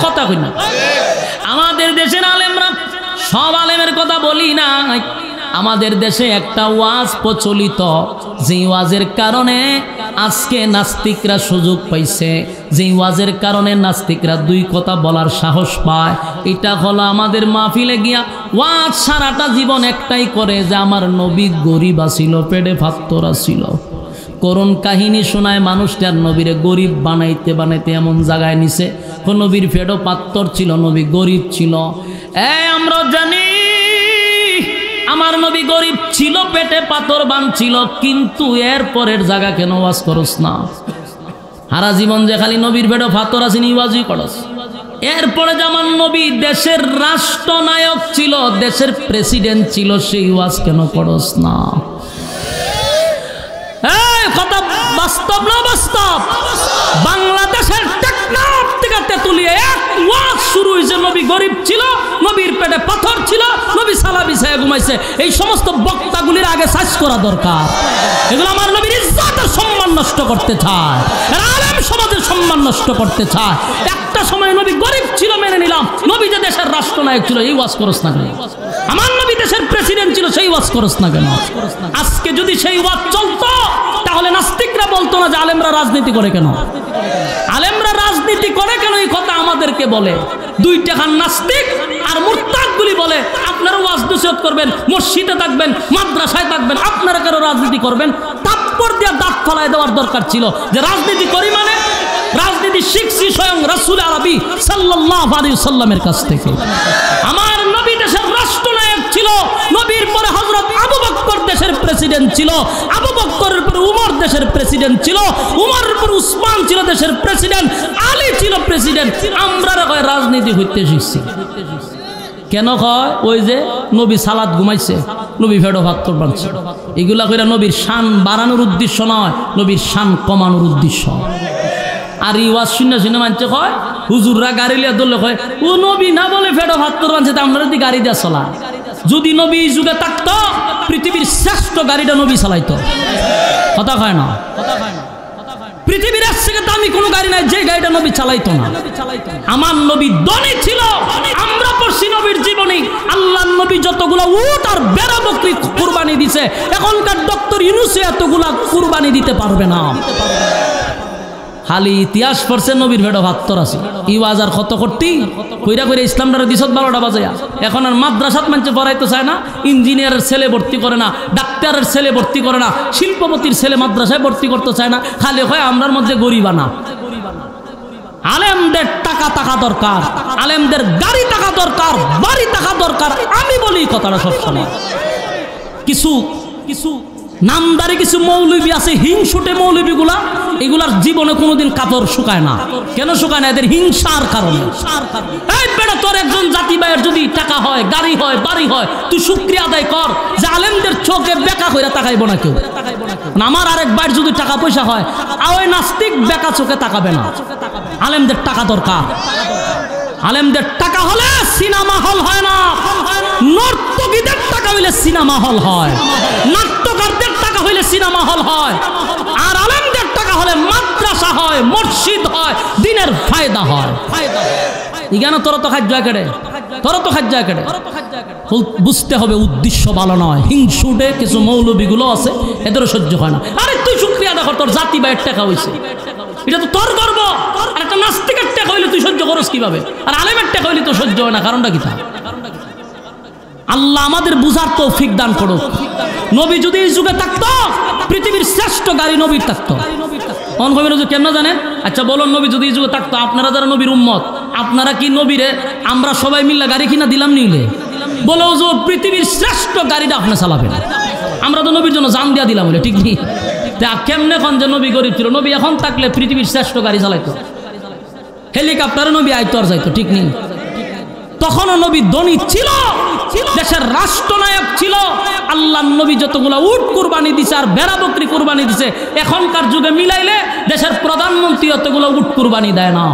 কথা কই না? আমাদের দেশের আলেমরা, সব আলেমের কথা বলি না, আমাদের দেশে একটা ওয়াজ প্রচলিত, যে ওয়াজের কারণে আজকে নাস্তিকরা সুযোগ পাইছে, যে ওয়াজের কারণে নাস্তিকরা 2 কথা বলার সাহস পায়। এটা হলো আমাদের মাহফিলে গিয়া ওয়াজ সারাটা জীবন একটাই করে যে আমার নবী গরিব আছিল, পেটে পাথর আছিল। করুণ কাহিনী শোনায় মানুষটার নবীরে গরিব বানাইতে বানাইতে এমন জায়গায় নিছে, নবীর পেটও পাথর ছিল, নবী গরিব ছিল। আমরা জানি আমার নবী গরিব ছিল, পেটে পাথর বাঁধছিল, কিন্তু এর পরের জায়গা কেন ওয়াজ করস না? সারা জীবন যে খালি নবীর পেটে পাথর আছে ওয়াজই করস। এরপরে যে আমার নবী দেশের রাষ্ট্রনায়ক ছিল, দেশের প্রেসিডেন্ট ছিল, সেই ওয়াজ কেন করস না? কথা বাস্তব না বাস্তব? বাংলাদেশের টেকনাফ থেকে তেতুলিয়া এক ওয়াজ শুরু হয়েছে, নবী গরিব ছিল, নবীর পেটে পাথর ছিল, নবী সালা বিছায়া ঘুমাইছে। এই সমস্ত বক্তাগুলির আগে সার্চ করা দরকার। এগুলো আমার নবীর ইজ্জতের সম্মান নষ্ট করতে চায়, আলেম সমাজের সম্মান নষ্ট করতে চায়। একটা সময় নবী গরিব ছিল মেনে নিলাম, নবী যে দেশের রাষ্ট্রনায়ক ছিল, এই ওয়াজ করস না কেন? আমার নবী দেশের প্রেসিডেন্ট ছিল, সেই ওয়াজ করস না কেন? আজকে যদি সেই ওয়াজ চলতো, তাহলে নাস্তিকরা বলতো না যে আলেমরা রাজনীতি করে কেন? আলেমরা রাজনীতি করে কেন এই কথা আমাদেরকে বলে। 2 টাকার নাস্তিক আর মুরতাদগুলি বলে আপনারা ওয়াজ নসিহত করবেন, মসজিদে থাকবেন, মাদ্রাসায় থাকবেন, আপনারা কেন রাজনীতি করবেন? তাৎপর দিয়ে দাঁত ফলায় দেওয়ার দরকার ছিল যে রাজনীতি করি মানে রাজনীতি শিখছি স্বয়ং রাসূল আরবি সাল্লাল্লাহু আলাইহি ওয়াসাল্লামের কাছ থেকে। আমার নবী দেশের রাষ্ট্রনায়ক ছিল, নবীর পরে হযরত আবু বকর দেশের প্রেসিডেন্ট ছিল, আবু বকরের পর উমর দেশের প্রেসিডেন্ট ছিল, উমরের পর উসমান ছিল দেশের প্রেসিডেন্ট, আলী ছিল প্রেসিডেন্ট। আমরা রাজনীতি করতে শিখছি কেন? কয় ওই যে নবী সালাত ঘুমাইছে, নবী ফেডো ভাত বানছে, এগুলা কইরা নবীর শান বাড়ানোর উদ্দেশ্য নয়, নবীর শান কমানোর উদ্দেশ্য। আর এই ওয়াজ শূন্য শূন্য মানছে কয় হুজুররা গাড়ি লিয়া ধরলে কয় ও নবী না বলে ফেডো ভাত বানছে, তা আমরা যদি গাড়ি দিয়ে চলা। যদি নবী এই যুগে থাকতো পৃথিবীর শ্রেষ্ঠ গাড়িটা নবী চালাইতো। কথা কয় না? পৃথিবীর এর থেকে দামি কোনো গাড়ি নাই যে গাড়িটা নবী চালাইতো না। আমার নবী ধনী ছিল। আমরা পড়ছি নবীর জীবনী, আল্লাহর নবী যতগুলা উট আর বেড়া বকরি কুরবানি দিছে, এখনকার ডক্টর ইউনূস এতগুলা কুরবানি দিতে পারবে না। খালি ইতিহাস পড়ছে নবীর ভেড়ো ভাত্তর আছে। ই বাজার কত করতি কইরা কইরা ইসলামটারে দিছত 12টা বাজায়া। এখন আর মাদ্রাসাত মানছে পড়াইতে চায় না, ইঞ্জিনিয়ারের ছেলে ভর্তি করে না, ডাক্তারের ছেলে ভর্তি করে না, শিল্পপতির ছেলে মাদ্রাসায় ভর্তি করতে চায় না। খালি হয় আমরার মধ্যে গরিবানা। আলেমদের টাকা টাকা দরকার, আলেমদের গাড়ি টাকা দরকার, বাড়ি টাকা দরকার। আমি বলি কথাটা সবসময়। কিছু কিছু নামদারি কিছু মৌলবী আছে, হিংসুটে মৌলবীগুলা, এগুলার জীবনে কোনোদিন কাপড় শুকায় না। কেন শুকায় না? এদের হিংসার কারণে। এই বেটা, তোর একজন জাতি ভাইয়ের যদি টাকা হয়, গাড়ি হয়, বাড়ি হয়, তুই শুকরিয়া আদায় কর যে আলেমদের চোখে বেকা কইরা তাকাইব না কেউ। আমার আরেক ভাইয়ের যদি টাকা পয়সা হয়, ওই নাস্তিক বেকা চোখে তাকাবে না। আলেমদের টাকা দরকার। আলেমদের টাকা হলে সিনেমা হল হয় না, নর্তকীদের টাকা হইলে সিনেমা হল হয়, নাট্যকারদের টাকা হইলে সিনেমা হল হয়, আর আলেমদের টাকা হলে মাদ্রাসা হয়, মসজিদ হয়, দিনের ফায়দা হয়। ইগানো তোর তো খাদ্য কেড়ে, তোর তো খাদ্য কেড়ে। বুঝতে হবে উদ্দেশ্য ভালো নয়। হিংসুটে কিছু মৌলবীগুলো আছে, এদেরও সহ্য হয় না। আরে তুই শুকরিয়া দেখো, তোর জাতি ভাইয়ের টাকা হয়েছে, এটা তো তোর গর্ব। আর একটা নাস্তিকের টাকা হইলে তুই সহ্য করস কিভাবে? আর আলেমের টাকা হইলে তো সহ্য হয় না, কারণটা কি? তা আল্লাহ আমাদের বুঝার তৌফিক দান করুক। নবী যদি এই যুগে থাকতো, পৃথিবীর শ্রেষ্ঠ গাড়ি নবীর থাকতো। কেন জানেন? আচ্ছা বলুন, নবী যদি এই যুগে থাকতো, আপনারা যারা নবীর উম্মত, আপনারা কি নবীরে আমরা সবাই মিল্লা গাড়ি কিনা দিলাম নিলে? বলে হুজুর পৃথিবীর শ্রেষ্ঠ গাড়িটা আপনি চালাবেন, আমরা তো নবীর জন্য জান দিয়া দিলাম বলে, ঠিক নেই? কেমনে এখন যে নবী গরিব ছিল, নবী এখন থাকলে পৃথিবীর শ্রেষ্ঠ গাড়ি চালাইতো, হেলিকপ্টারে নবী আইতো আর যাইতো, ঠিক নেই? তখনও নবী ধনী ছিল, দেশের রাষ্ট্রনায়ক ছিল। আল্লাহ নবী যতগুলো উট কুরবানি দিছে আর বেড়া বকরি কুরবানি দিছে, এখনকার যুগে মিলাইলে দেশের প্রধানমন্ত্রী অতগুলো উট কুরবানি দেয় না।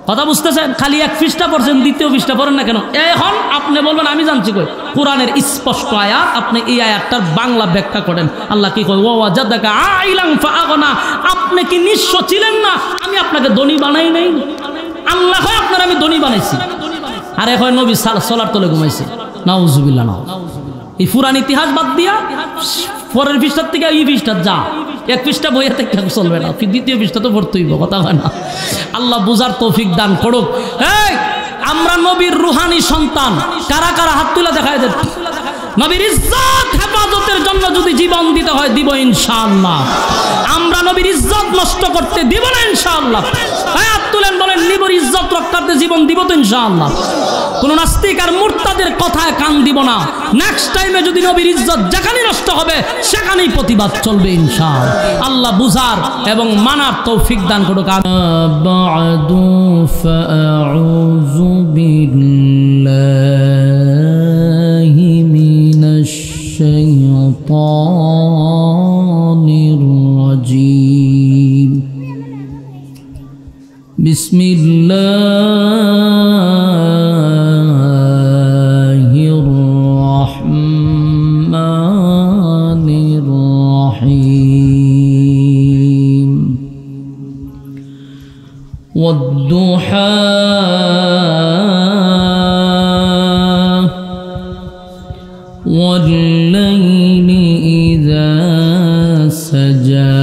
কথা বুঝতেছেন? খালি এক পৃষ্ঠা পড়ছেন, দ্বিতীয় পৃষ্ঠা পড়েন না কেন? এখন আপনি বলবেন আমি জানছি কই, কোরআনের স্পষ্ট আয়াত, আপনি এই আয়াতটার বাংলা ব্যাখ্যা করেন। আল্লাহ কি কয়? ওয়াজাদাকা আইলান ফাআগনা, আপনি কি নিঃস্ব ছিলেন না? আমি আপনাকে ধনী বানাই নাই। আল্লাহ হয় আপনার আমি ধনী বানাইছি। আর এখন নবী সোলার তলে ঘুমাইছে। নাউজুবিল্লাহ। না, এই পুরান ইতিহাস বাদ দিয়া পরের পৃষ্ঠার থেকে এই পৃষ্ঠা যা, এক পৃষ্ঠা বইয়ে থেকে চলবে না, দ্বিতীয় পৃষ্ঠা তো পড়তে হইব। কথা হয় না? আল্লাহ বুঝার তৌফিক দান করুক। এই আমরা নবীর রুহানি সন্তান। কারা কারা হাত তুলে দেখায় দেন। নবীর ইজ্জত হেফাজতের জন্য যদি জীবন দিতে হয় দিব ইনশাআল্লাহ। আমরা নবীর ইজ্জত নষ্ট করতে দিব না ইনশাআল্লাহ। হাত তুলেন, বলেন নবীর ইজ্জত রক্ষার্থে জীবন দিব তো ইনশাআল্লাহ। কোন নাস্তিক আর মুরতাদের কথায় কান দিব না। নেক্সট টাইমে যদি নবীর ইজ্জত যেখানে নষ্ট হবে সেখানেই প্রতিবাদ চলবে ইনশাআল্লাহ। আল্লাহ বুঝার এবং মানার তৌফিক দান করুক। বা'দু ফাআউযু বিল্লাহি মিনাশ শাইতানির রাজীম। বিসমিল্লাহির রহমানির রহিম। ওয়াদ-দুহা ওয়াল-লাইলি ইযা সাজা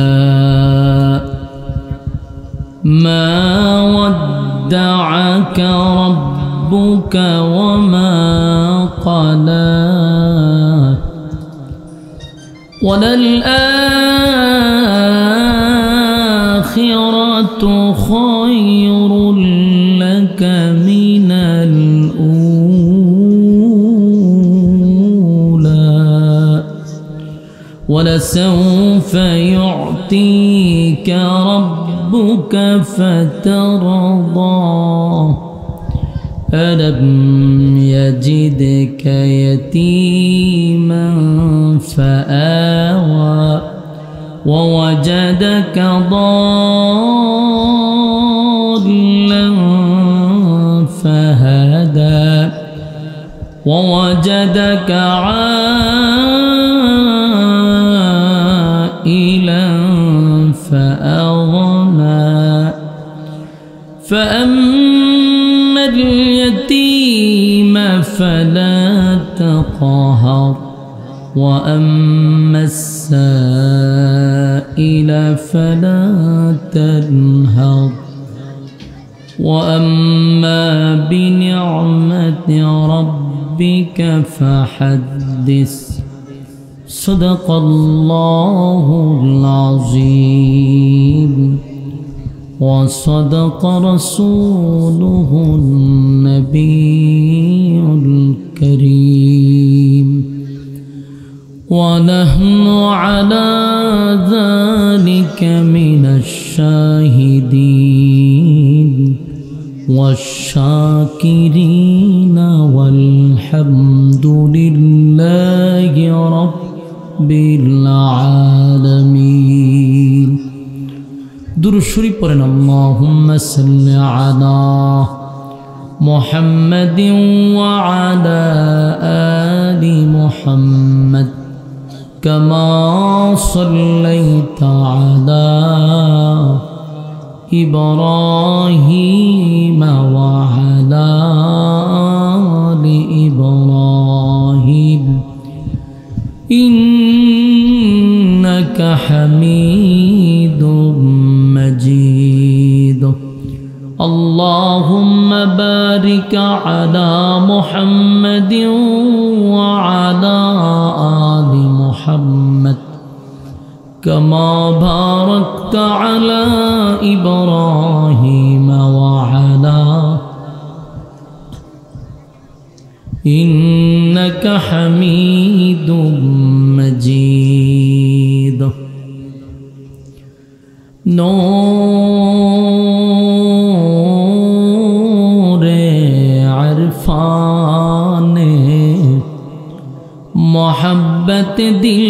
মা ودعك ربك وما قلى وللآخرة خير لك من الأولى ولسوف يعطيك ربك فترضى ألم يجدك يتيما فآوى ووجدك ضالا فهدى ووجدك عائلا فأغنى فأما اليتيم فلا تقهر وأما السائل فلا تنهر وأما بنعمة ربك فحدث صدق الله العظيم وصدق رسوله النبي الكريم ونحن على ذلك من الشاهدين والشاكرين والحمد لله رب العالمين درود شريف পড়েন اللهم صل على محمد وعلى آل محمد كما صليت على إبراهيم وعلى آل إبراهيم إنك حميد مجيد اللهم بارك على محمد وعلى آل محمد كما باركت على إبراهيم وعلى إنك حميد مجيد نور عرفان محبت دل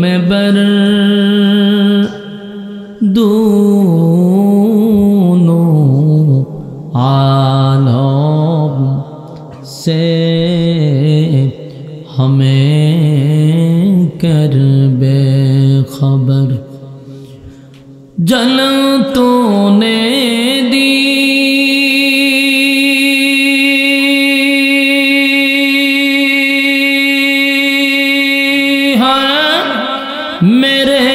میں بر دونوں عالم سے ہمیں کر بے خبر جلن تو نے دی मेरे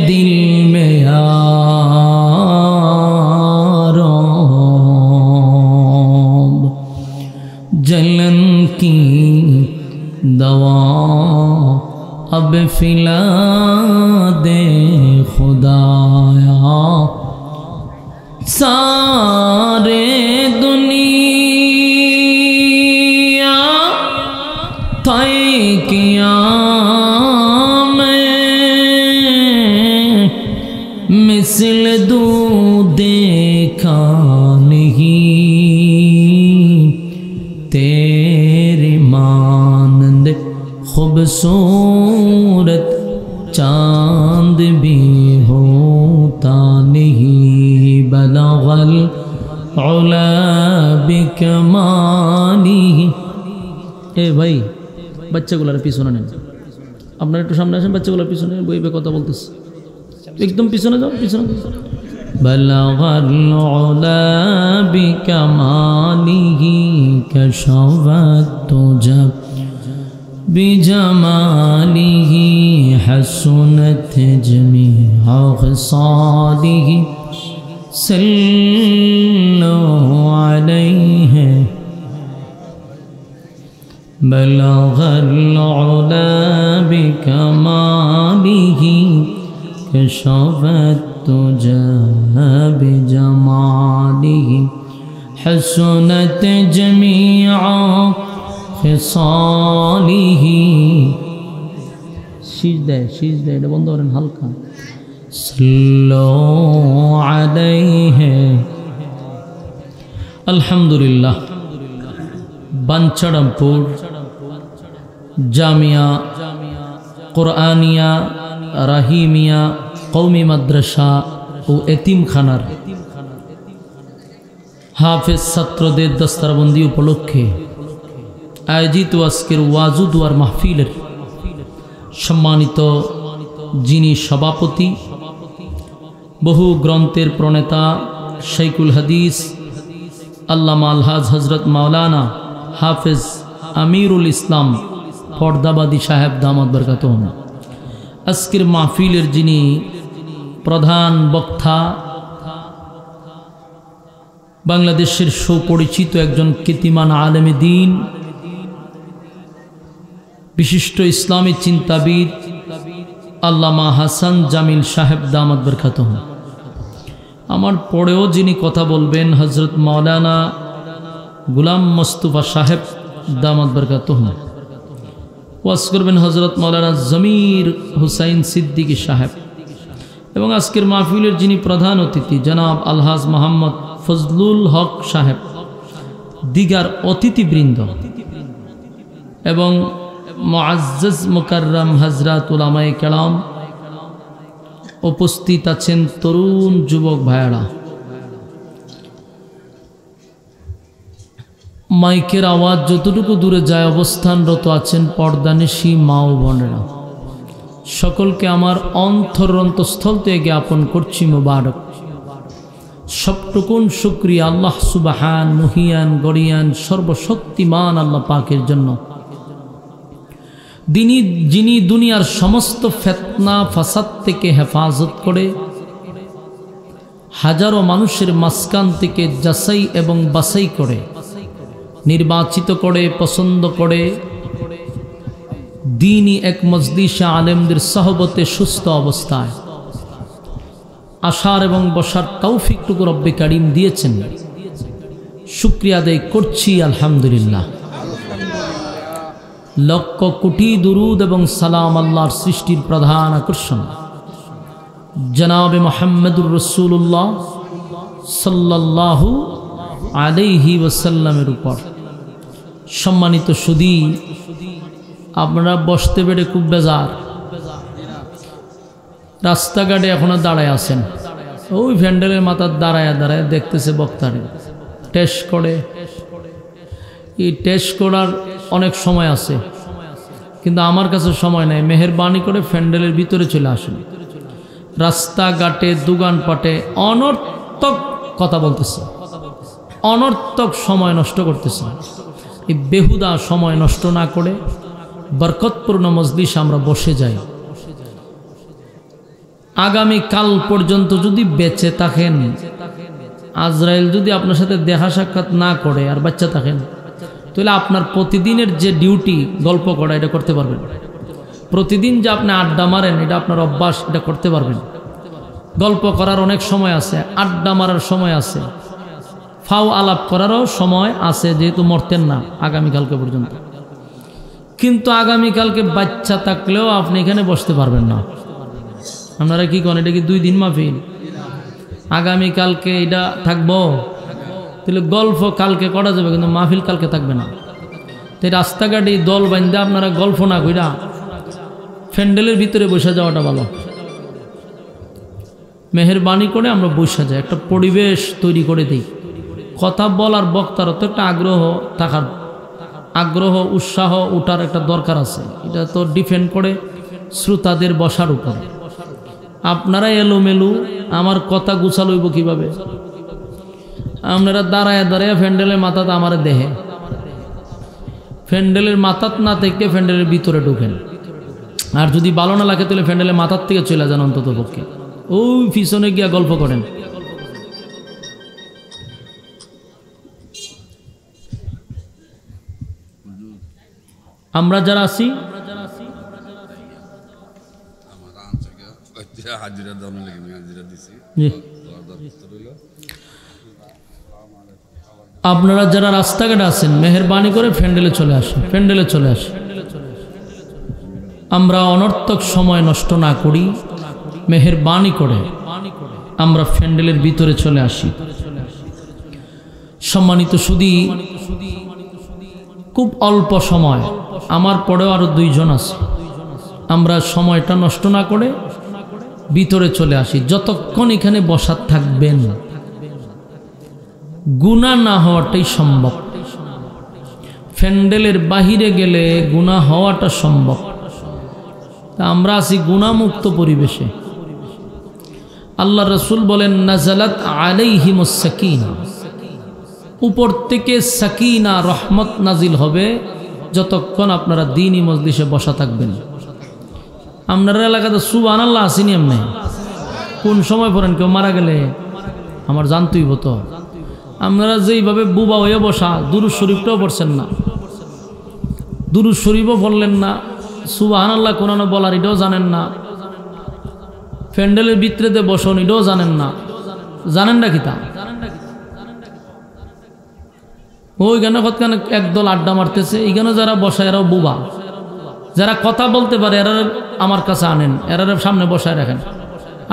दिल में यारों जलन की दवा अब फिला दे खुदाया सारे दुनिया तय किया मिसल दू देखा नहीं तेरे मानंद खूबसूरत चांद भी होता नहीं बलगल उला बिकमालिही। ए भाई বাচ্চাগুলোর পিছনে নেন, আপনারা একটু সামনে আসেন, বাচ্চাগুলোর পিছনে বইবে কথা বলতেছে, एकदम পিছনে যাও, পিছনে। বলগল উলা বিকামালিহি কশফত তুজা বিজামালিহি হাসুনত জমিআ খিসালিহি সাল্লু আলাইহি। বলগল উলা বিকামালিহি كشفت تجا بجماله حسنت جميع خصاله শীষ দেয় এটা বন্ধ করেন হালকা। সাল্লু আলাইহি। আলহামদুলিল্লাহ, বাঞ্ছারামপুর জামিয়া কোরআনিয়া রাহিমিয়া কওমি মাদ্রাসা ও এতিমখানার হাফেজ ছাত্রদের দস্তারবন্দি উপলক্ষে আয়োজিত আজকের ওয়াজু দুয়ার মাহফিলের সম্মানিত যিনি সভাপতি, বহু গ্রন্থের প্রণেতা শাইখুল হাদিস আল্লামা আলহাজ হজরত মাওলানা হাফেজ আমিরুল ইসলাম ফরদাবাদী সাহেব দামাত বরকাতুহুম, আজকের মাহফিলের যিনি প্রধান বক্তা, বাংলাদেশের সুপরিচিত একজন কীর্তিমান আলেমে দ্বীন, বিশিষ্ট ইসলামী চিন্তাবিদ আল্লামা হাসান জামিল সাহেব দামাত বরকাতুহুম, আমার পরেও যিনি কথা বলবেন হজরত মাওলানা গুলাম মোস্তফা সাহেব দামাত বরকাতুহুম, ওয়াজ করবেন হজরত মাওলানা জমির হুসাইন সিদ্দিকী সাহেব, এবং আজকের মাহফিলের যিনি প্রধান অতিথি জনাব আলহাজ মোহাম্মদ ফজলুল হক সাহেব, দিগার অতিথিবৃন্দ এবং মুআজ্জাজ মুকাররম হযরত উলামায়ে কেরাম, উপস্থিত আছেন তরুণ যুবক ভাইয়েরা, মাইকের আওয়াজ যতটুকু দূরে যায় অবস্থানরত আছেন পর্দানিশী মা ও বোনেরা, সকলকে আমার অন্তরস্থল থেকে জ্ঞাপন করছি মুবারক। সবটুকুন শুকরিয়া আল্লাহ সুবহান মুহিয়ান গরিয়ান সর্বশক্তিমান আল্লাহ পাকের জন্য, যিনি দুনিয়ার সমস্ত ফিতনা ফাসাদ থেকে হেফাজত করে, হাজারো মানুষের মাঝখান থেকে যাচাই এবং বাছাই করে, নির্বাচিত করে, পছন্দ করে, দ্বীনি এক মজলিসে আলেমদের সহবতে সুস্থ অবস্থায় আসার এবং বসার তৌফিকটুকু রব্বে কারীম দিয়েছেন। শুকরিয়া আদায় করছি আলহামদুলিল্লাহ। লক্ষ কোটি দুরুদ এবং সালাম আল্লাহর সৃষ্টির প্রধান আকর্ষণ জনাবে মুহাম্মদুর রাসূলুল্লাহ সাল্লাল্লাহু আলাইহি ওয়াসাল্লামের উপর। সম্মানিত সুধী, আপনারা বসতে পেরে খুব বেজার, রাস্তাঘাটে এখনো দাঁড়ায় আছেন, ওই ভ্যান্ডেলের মাথার দাঁড়ায় দাঁড়ায় দেখতেছে বক্তারে টেস্ট করে। এই টেস্ট করার অনেক সময় আছে, কিন্তু আমার কাছে সময় নেই। মেহেরবানি করে ফ্যান্ডেলের ভিতরে চলে আসেন। রাস্তাঘাটে দোকানপাটে অনর্থক কথা বলতেছে, অনর্থক সময় নষ্ট করতেছে। এই বেহুদা সময় নষ্ট না করে বরকতপূর্ণ মজলিসে আমরা বসে যাই। আগামী কাল পর্যন্ত যদি বেঁচে থাকেন, আজরাইল যদি আপনার সাথে দেখা সাক্ষাৎ না করে আর বাচ্চা থাকেন, তাহলে আপনার প্রতিদিনের যে ডিউটি গল্প করা এটা করতে পারবেন। প্রতিদিন যে আপনি আড্ডা মারেন এটা আপনার অভ্যাস, এটা করতে পারবেন। গল্প করার অনেক সময় আছে, আড্ডা মারার সময় আছে, ফাও আলাপ করারও সময় আছে, যেহেতু মরতেন না আগামীকালকে পর্যন্ত। কিন্তু আগামীকালকে বাচ্চা থাকলেও আপনি এখানে বসতে পারবেন না। আপনারা কি করেন? এটা কি 2 দিন মাহফিল? আগামীকালকে এটা থাকবো, তাহলে গল্প কালকে করা যাবে, কিন্তু মাহফিল কালকে থাকবে না। তাই রাস্তাঘাটে দল বান্ধে আপনারা গল্প না কইরা ফ্যান্ডেলের ভিতরে বসে যাওয়াটা ভালো। মেহেরবানি করে আমরা বসে যাই, একটা পরিবেশ তৈরি করে দিই। কথা বলার বক্তার তো একটা আগ্রহ উৎসাহ ওঠার একটা দরকার আছে। এটা তো ডিপেন্ড করে শ্রোতাদের বসার উপর। আপনারা এলোমেলু, আমার কথা গুছাল হইব কিভাবে? আপনারা দাঁড়ায় দাঁড়ায় ফ্যান্ডেলের মাথাতে আমার দেহে, ফ্যান্ডেলের মাথাত না থেকে ফ্যান্ডেলের ভিতরে ঢুকেন। আর যদি ভালো না লাগে তাহলে ফ্যান্ডেলের মাথার থেকে চলে যান অন্তত পক্ষে, ওই পিছনে গিয়া গল্প করেন। আমরা যারা আছি আপনারা যারা রাস্তাঘাটে আছেন মেহেরবানি করে ফ্যান্ডেলে চলে আসেন, ফ্যান্ডেলে চলে আসেন। আমরা অনর্থক সময় নষ্ট না করি, মেহেরবানি করে আমরা প্যান্ডেলের ভিতরে চলে আসি। সম্মানিত সুধী, খুব অল্প সময়, আমার পরেও আরো 2 জন আছে, আমরা সময়টা নষ্ট না করে ভিতরে চলে আসি। যতক্ষণ এখানে বসা থাকবেন গুনাহ না হওয়াটাই সম্ভব। প্যান্ডেলের বাহিরে গেলে গুনাহ হওয়াটা সম্ভব। তা আমরা আছি গুনাহমুক্ত পরিবেশে। আল্লাহ রাসূল বলেন, নাজালাত আলাইহিমুস সাকিনা, উপর থেকে সাকিনা রহমত নাজিল হবে যতক্ষণ আপনারা দ্বীনি মজলিসে বসা থাকবেন। আপনার এলাকাতে সুবহানাল্লাহ আসেনি? এমনি কোন সময় পড়েন? কেউ মারা গেলে আমার জানতেই হতো। আপনারা যেইভাবে বুবা হয়ে বসা, দুরূদ শরীফটাও পড়ছেন না, দুরূদ শরীফও পড়লেন না, সুবহানাল্লাহ কোরআন বলার এটাও জানেন না, প্যান্ডেলের ভিতরেতে বসন এটাও জানেন না। জানেন না কি তা? ওইখানে কতখানে একদল আড্ডা মারতেছে, এইখানে যারা বসা এরাও বুবা। যারা কথা বলতে পারে এরা আমার কাছে আনেন, এরা সামনে বসায় রাখেন।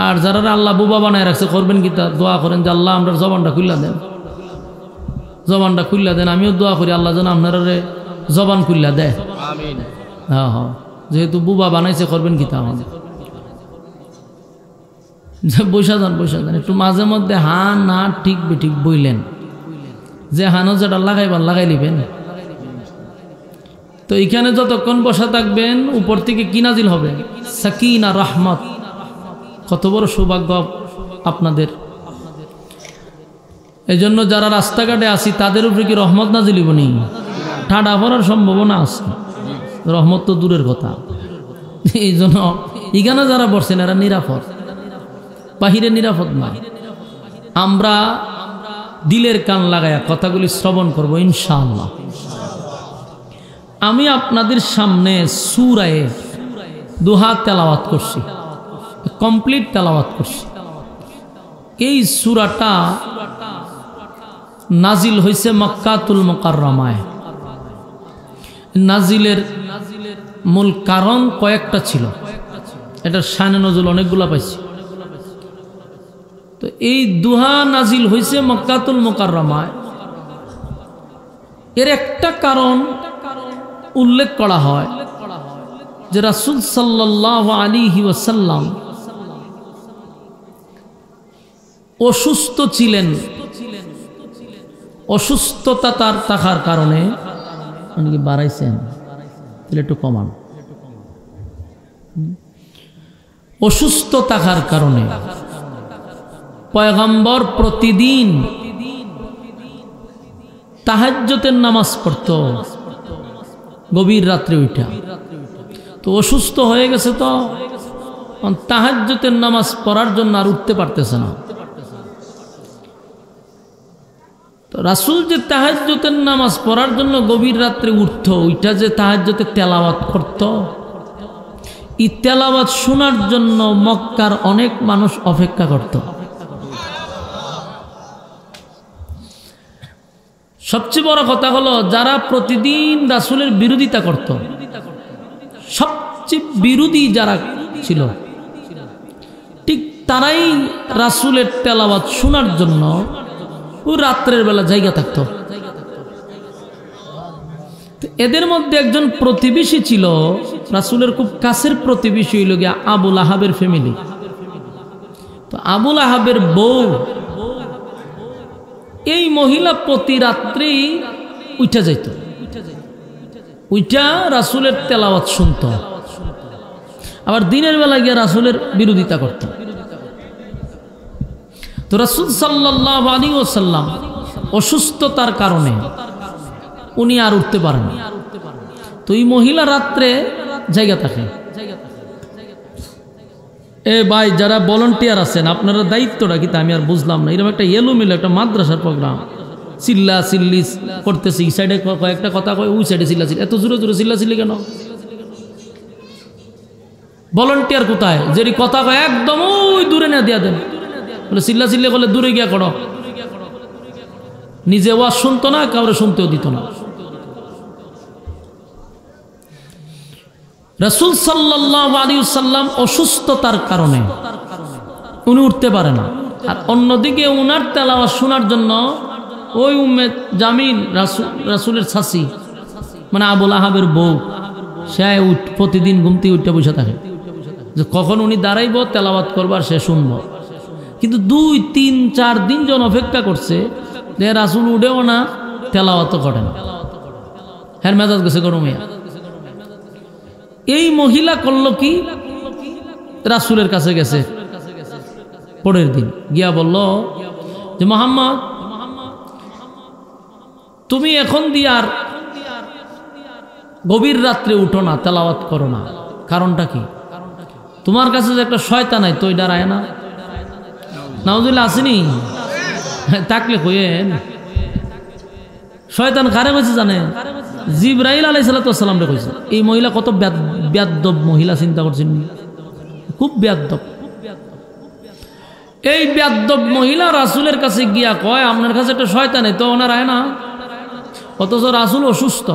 আর যারা আল্লাহ বুবা বানায় রাখছে, করবেন কি তা? দোয়া করেন যে আল্লাহ আমরা জবানটা খুল্লা দেন, জবানটা খুল্লা দেন। আমিও দোয়া করি আল্লাহ যেন আপনারা জবান খুল্লা দেয়। হ্যাঁ হ্যাঁ, যেহেতু বুবা বানাইছে, করবেন কি তা? আমাদের বৈশা যান, বৈশা যান, একটু মাঝে মধ্যে হা না ঠিক বেঠিক বইলেন, যে হানো যেটা লাগাইবার লাগাই লিবেন। তো এখানে যতক্ষণ বসা থাকবেন উপর থেকে কি নাজিল হবে? সাকিনা রহমত। কত বড় সৌভাগ্য আপনাদের। এজন্য যারা রাস্তাঘাটে আসি তাদের উপরে কি রহমত নাজিল হইব নি? ঠাডা পড়ার সম্ভাবনা আছে, রহমত তো দূরের কথা। এই জন্য এখানে যারা বসছেন এরা নিরাপদ, বাহিরে নিরাপদ না। আমরা দিলের কান লাগায়া কথাগুলি শ্রবণ করব ইনশাআল্লাহ। আমি আপনাদের সামনে সূরায়ে দুহা তেলাওয়াত করছি, কমপ্লিট তেলাওয়াত করছি। এই সূরাটা নাজিল হয়েছে মক্কাতুল মুকাররমায়। নাজিলের মূল কারণ কয়েকটা ছিল, এটার শানে নজুল অনেকগুলা পাইছি। তো এই দুহা নাজিল হয়েছে মক্কাতুল মুকাররমায়। এর একটা কারণ উল্লেখ করা হয় যে রাসূল সাল্লাল্লাহু আলাইহি ওয়াসাল্লাম অসুস্থ ছিলেন। অসুস্থতা তার থাকার কারণে অনেকে বাড়াইছেন, তাহলে একটু কমান। অসুস্থ থাকার কারণে পয়গম্বর প্রতিদিন তাহাজ্জুদের নামাজ পড়ত গভীর রাত্রে উঠা। তো অসুস্থ হয়ে গেছে, তো তাহাজ্জুদের নামাজ পড়ার জন্য আর উঠতে পারতেছে না। তো রাসূল যে তাহাজ্জুদের নামাজ পড়ার জন্য গভীর রাত্রে উঠত, ওইটা যে তাহাজ্জুদের তেলাওয়াত করত, এই তেলাওয়াত শোনার জন্য মক্কার অনেক মানুষ অপেক্ষা করত। সবচেয়ে বড় কথা হলো, যারা প্রতিদিন রাসূলের বিরোধিতা করত, সবচেয়ে বিরোধী যারা ছিল, ঠিক তারাই রাসূলের তেলাওয়াত শোনার জন্য ও রাত্রের বেলা জায়গা থাকত। এদের মধ্যে একজন প্রতিবেশী ছিল, রাসূলের খুব কাছের প্রতিবেশী, হইল গিয়া আবু লাহাবের ফ্যামিলি। তো আবু লাহাবের বউ, এই মহিলা প্রতি রাত্রি উঠা যাইত, উঠা রাসূলের তেলাওয়াত শুনত, আবার দিনের বেলা গিয়া রাসূলের বিরোধিতা করত। তো রাসূল সাল্লাল্লাহু আলাইহি ওয়াসাল্লাম অসুস্থতার কারণে উনি আর উঠতে পারেন। তো এই মহিলা রাত্রে জায়গা থাকে। এ ভাই, যারা ভলান্টিয়ার আছেন, আপনারা দায়িত্বটা কি তা আমি আর বুঝলাম না। এরকম একটা এলোমেলো একটা মাদ্রাসার প্রোগ্রাম, চিল্লা চিল্লি করতেছে, এই সাইডে কয়েকটা কথা কয়, ওই সাইডে চিল্লা চিল্লি, এত জোরে জোরে চিল্লা চিল্লি কেন? ভলান্টিয়ার কোথায়? যে কথা কয় একদম ওই দূরে না দিয়া দেন, বলে চিল্লা চিল্লি করলে দূরে গিয়া করো। নিজে ওয়াজ শুনতো না, কাউরে শুনতেও দিত না। রাসূল সাল্লাল্লাহু আলাইহি ওয়াসাল্লাম অসুস্থতার কারণে উনি উঠতে পারে না, আর অন্যদিকে উনার তেলাওয়াত শোনার জন্য ওই উম্মে জামিল রাসূলের শাশি মানে আবুল আহাবের বউ সে প্রতিদিন ঘুমতে উঠে বসে থাকে যে কখন উনি দাঁড়াইব তেলাওয়াত করবার সে শুনবো। কিন্তু 2, 3, 4 দিন যখন অপেক্ষা করছে যে রাসূল উঠেও না, তেলাওয়াতও করে না, হ্যাঁ মেজাজ গেছে গরমে। এই মহিলা করল কি, রাসূলের কাছে গেছে পরের দিন, গিয়া বলল যে মুহাম্মদ তুমি এখন দিয়ে আর গভীর রাত্রে উঠো না, তেলাওয়াত করো না, কারণটা কি? তোমার কাছে যে একটা শয়তান নাই তো ডরায় না? নাউজুবিল্লাহ আসেনি? থাকলে কইেন শয়তান কারে কইছে জানেন? জিবরাইল আলাইহিস সালাম রে কইছে। এই মহিলা কত বেয়াদব মহিলা, চিন্তা করছেন? খুব বেয়াদব। এই বেয়াদব মহিলা রাসূলের কাছে গিয়া কয় আপনার কাছে একটা শয়তান নাই তো ওনার আয় না, অথচ রাসূল অসুস্থ।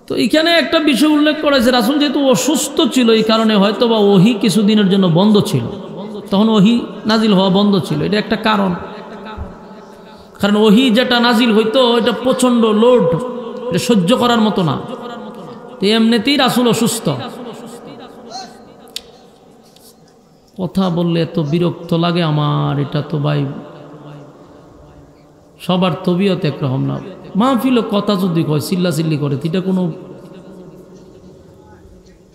তো এখানে একটা বিষয় উল্লেখ করেছে, রাসূল যেহেতু অসুস্থ ছিল এই কারণে হয়তো বা ওহী কিছুদিনের জন্য বন্ধ ছিল, তখন ওহী নাজিল হওয়া বন্ধ ছিল, এটা একটা কারণ। কারণ ওহী যেটা নাজিল হইতো এটা প্রচন্ড লোড, এটা সহ্য করার মতো না, এমনিতেই রাসূল অসুস্থ। কথা বললে এত বিরক্ত লাগে আমার, এটা তো ভাই সবার তবিয়ত একরকম না। মাহফিল কথা যদি কয় চিল্লাচিল্লি করে, এটা কোনো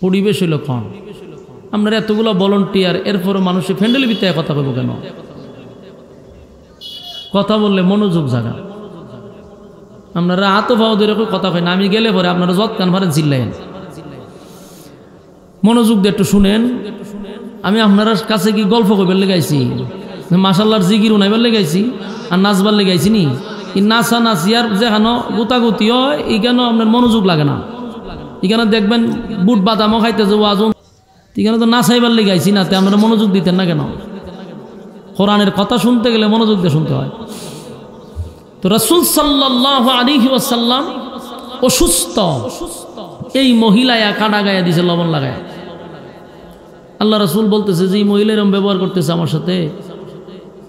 পরিবেশ হইল কন? আপনার এতগুলো ভলান্টিয়ার, এরপরে মানুষের ফ্যান্ডেলি ভিতরে কথা বলবো কেন? কথা বললে মনোযোগ জাগা। আপনারা আতফাও এরকম কথা কয় না, আমি গেলে পরে আপনারা যত কান ভারেন চিল্লাইন, মনোযোগ দিয়ে একটু শুনেন। আমি আপনার কাছে কি গল্প করবার লেগাইছি, মাশাআল্লাহর জিকির উনাইবার লেগাইছি আর নাচবার লেগাইছি নি? নাচা নাচিয়ার যেখানে গুতাগুতি হয় এখানে আপনার মনোযোগ লাগে না। এখানে দেখবেন বুট বাদামও খাইতে যাবো আজ, এখানে তো নাচাইবার লেগাইছি না, তে আপনারা মনোযোগ দিতেন না কেন? কোরআনের কথা শুনতে গেলে মনোযোগ দিয়ে শুনতে হয়। তো রাসূল সাল্লাল্লাহু আলাইহি ওয়াসাল্লাম অসুস্থ, এই মহিলায়া কাটা গায়ে দিছে লবণ লাগায়। আল্লাহ রাসূল বলতেছে যে এই মহিলা এরকম ব্যবহার করতেছে আমার সাথে,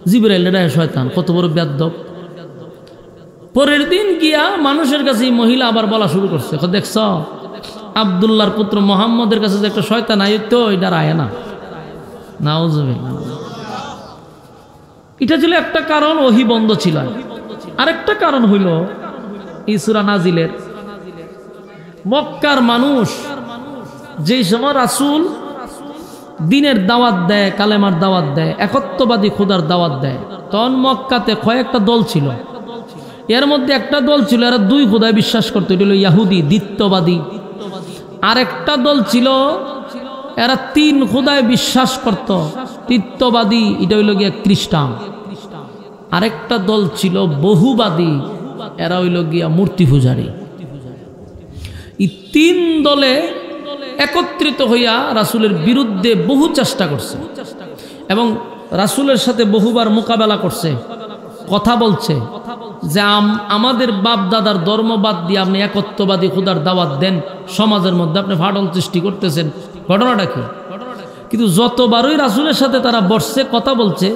জিবরাইল এটা শয়তান, কত বড় বেয়াদব। পরের দিন গিয়া মানুষের কাছে এই মহিলা আবার বলা শুরু করছে, দেখছ আব্দুল্লাহর পুত্র মুহাম্মদের কাছে যে একটা শয়তান আইতো এটা আয় না। নাউজুবিল্লাহ। এটা ছিল একটা কারণ, ওহী বন্ধ ছিল। আরেকটা কারণ হইল এই সূরা নাজিলের, মক্কার মানুষ যেই সময় রাসূল দিনের দাওয়াত দেয়, কালেমার দাওয়াত দেয়, একত্ববাদী খোদার দাওয়াত দেয়, তখন মক্কাতে কয়েকটা দল ছিল। এর মধ্যে একটা দল ছিল এরা 2 খোদায় বিশ্বাস করতো, এটা হলো ইহুদি, দ্বিত্ববাদী। আরেকটা দল ছিল এরা 3 খোদায় বিশ্বাস করত, তৃত্ববাদী, এটা হইল গিয়া খ্রিস্টান। আরেকটা দল ছিল বহুবাদী, এরা হইল গিয়া মূর্তি পূজারী। এই 3 দলে একত্রিত হইয়া রাসূলের বিরুদ্ধে বহু চেষ্টা করছে এবং রাসূলের সাথে বহুবার মোকাবেলা করছে, কথা বলছে যে আমাদের বাপ দাদার ধর্মবাদ দিয়ে আপনি একত্ববাদী খোদার দাওয়াত দেন, সমাজের মধ্যে আপনি ফাটল সৃষ্টি করতেছেন, ঘটনাটা কি? কিন্তু যতবারই রাসূলের সাথে তারা বসছে, কথা বলছে,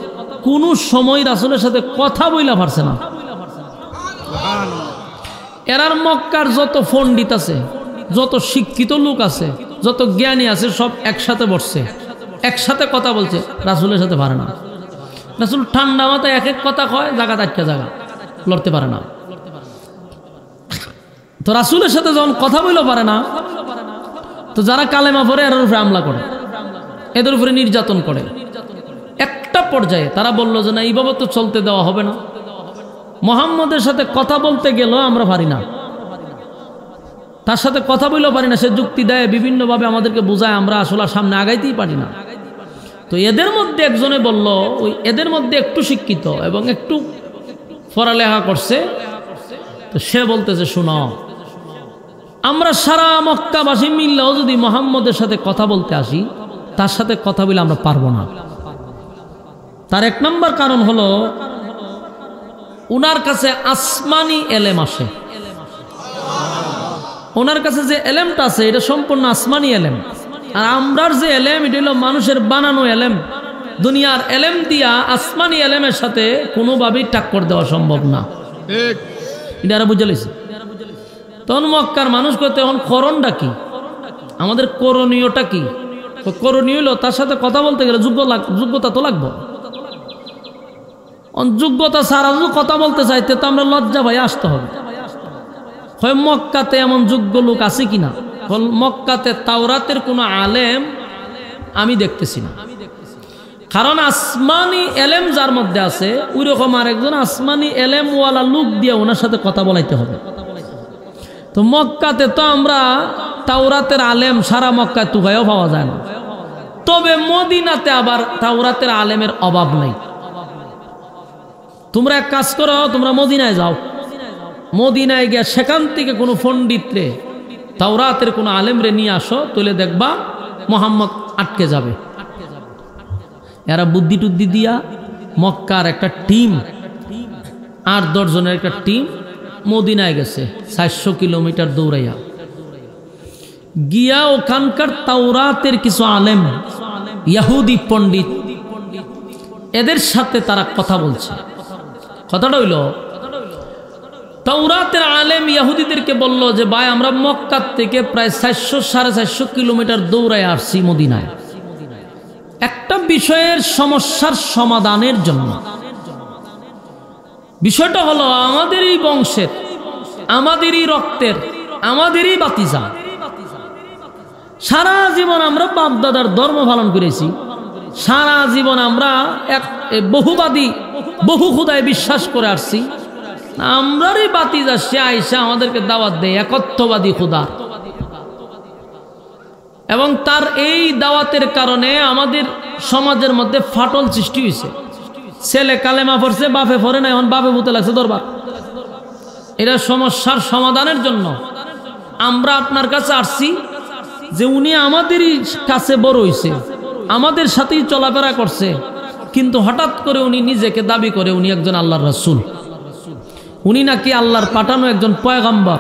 কোনো সময় রাসূলের সাথে কথা বইলা পারছে না। এরার মক্কার যত পণ্ডিত আছে, যত শিক্ষিত লোক আছে, যত জ্ঞানী আছে, সব একসাথে বসছে, একসাথে কথা বলছে, রাসূলের সাথে পারে না। রাসূল ঠান্ডা মাথায় এক এক কথা কয়, জায়গা তাক্কা জায়গা লড়তে পারে না। তো রাসূলের সাথে যখন কথা বইলেও পারে না, তো যারা কালেমা পড়ে এর উপরে হামলা করে, এদের উপরে নির্যাতন করে। একটা পর্যায়ে তারা বলল যে না, এইভাবে তো চলতে দেওয়া হবে না, মুহাম্মদের সাথে কথা বলতে গেলেও আমরা পারি না, তার সাথে কথা বলেও পারি না, সে যুক্তি দেয় বিভিন্নভাবে আমাদেরকে বোঝায়, আমরা আসলে সামনে আগাইতেই পারি না। তো এদের মধ্যে একজনে বলল, ওই এদের মধ্যে একটু শিক্ষিত এবং একটু পড়ালেখা করছে, তো সে বলতেছে শোনো, আমরা সারা মক্কাবাসী মিললেও যদি মুহাম্মদের সাথে কথা বলতে আসি, তার সাথে কথা বলে আমরা পারবো না। তার 1 নম্বর কারণ হলো উনার কাছে আসমানি এলেম আসে, ওনার কাছে যে এলেমটা আছে এটা সম্পূর্ণ আসমানি এলেম, আর আমরার যে এলেম এটা হলো মানুষের বানানো এলেম। দুনিয়ার এলেম দিয়া আসমানি এলেমের সাথে কোনোভাবেই টাক্কর দেওয়া সম্ভব না। এটা আর বুঝে লইছে। তখন মক্কার মানুষ করতে এখন করণটা কি, আমাদের করণীয়টা কি? করণীয় হলো তার সাথে কথা বলতে গেলে যোগ্যতা তো লাগবে। যোগ্যতা ছাড়া যদি কথা বলতে চাইতে তো আমরা লজ্জা ভাই আসতে হবে। হয় মক্কাতে এমন যোগ্য লোক আছে কিনা? মক্কাতে তাওরাতের কোনো আলেম আমি দেখতেছি না, কারণ আসমানি এলেম যার মধ্যে আছে ওই রকম আরেকজন আসমানি এলেমওয়ালা লোক দিয়ে ওনার সাথে কথা বলাইতে হবে। তো মক্কাতে তো আমরা তাওরাতের আলেম সারা মক্কায় তুগায়ও পাওয়া যায় না, তবে মদিনাতে আবার তাওরাতের আলেমের অভাব নাই। তোমরা এক কাজ করো, তোমরা মদিনায় যাও, মদিনায় গিয়ে সেখান থেকে কোনো পণ্ডিতরে তাওরাতের কোনো আলেমরে নিয়ে আসো, তুলে দেখবা মোহাম্মদ আটকে যাবে। এরা বুদ্ধি টুদ্ধি দিয়া মক্কার একটা টিম, 8-10 জনের একটা টিম মদিনায় গেছে 400 কিলোমিটার দৌড়াইয়া গিয়া ওখানকার তাওরাতের কিছু আলেম ইহুদি পণ্ডিত এদের সাথে তারা কথা বলছে। কথাটা হইল তাওরাতের আলেম ইহুদিদেরকে বলল যে ভাই আমরা মক্কা থেকে প্রায় 400-450 কিলোমিটার দৌড়ায় আসছি মদিনায় একটা বিষয়ের সমস্যার সমাধানের জন্য। বিষয়টা হলো আমাদেরই বংশের, আমাদেরই রক্তের, আমাদেরই বাতিজা, সারা জীবন আমরা বাপ দাদার ধর্ম পালন করেছি, সারা জীবন আমরা এক বহুবাদী বহু খুদায় বিশ্বাস করে আসছি, আমরারই বাতিজা সে আইসা আমাদেরকে দাওয়াত দেয় একত্ববাদী খুদা, এবং তার এই দাওয়াতের কারণে আমাদের সমাজের মধ্যে ফাটল সৃষ্টি হয়েছে। ছেলে কালেমা পড়ছে, বাপে পড়ে না, এখন বাপে বুতে লাগছে দরবার। এটা সমস্যার সমাধানের জন্য আমরা আপনার কাছে আসছি যে উনি আমাদেরই কাছে বড় হইছে, আমাদের সাথেই চলাফেরা করছে, কিন্তু হঠাৎ করে উনি নিজেকে দাবি করে উনি একজন আল্লাহর রাসূল, উনি নাকি আল্লাহর পাঠানো একজন পয়গম্বর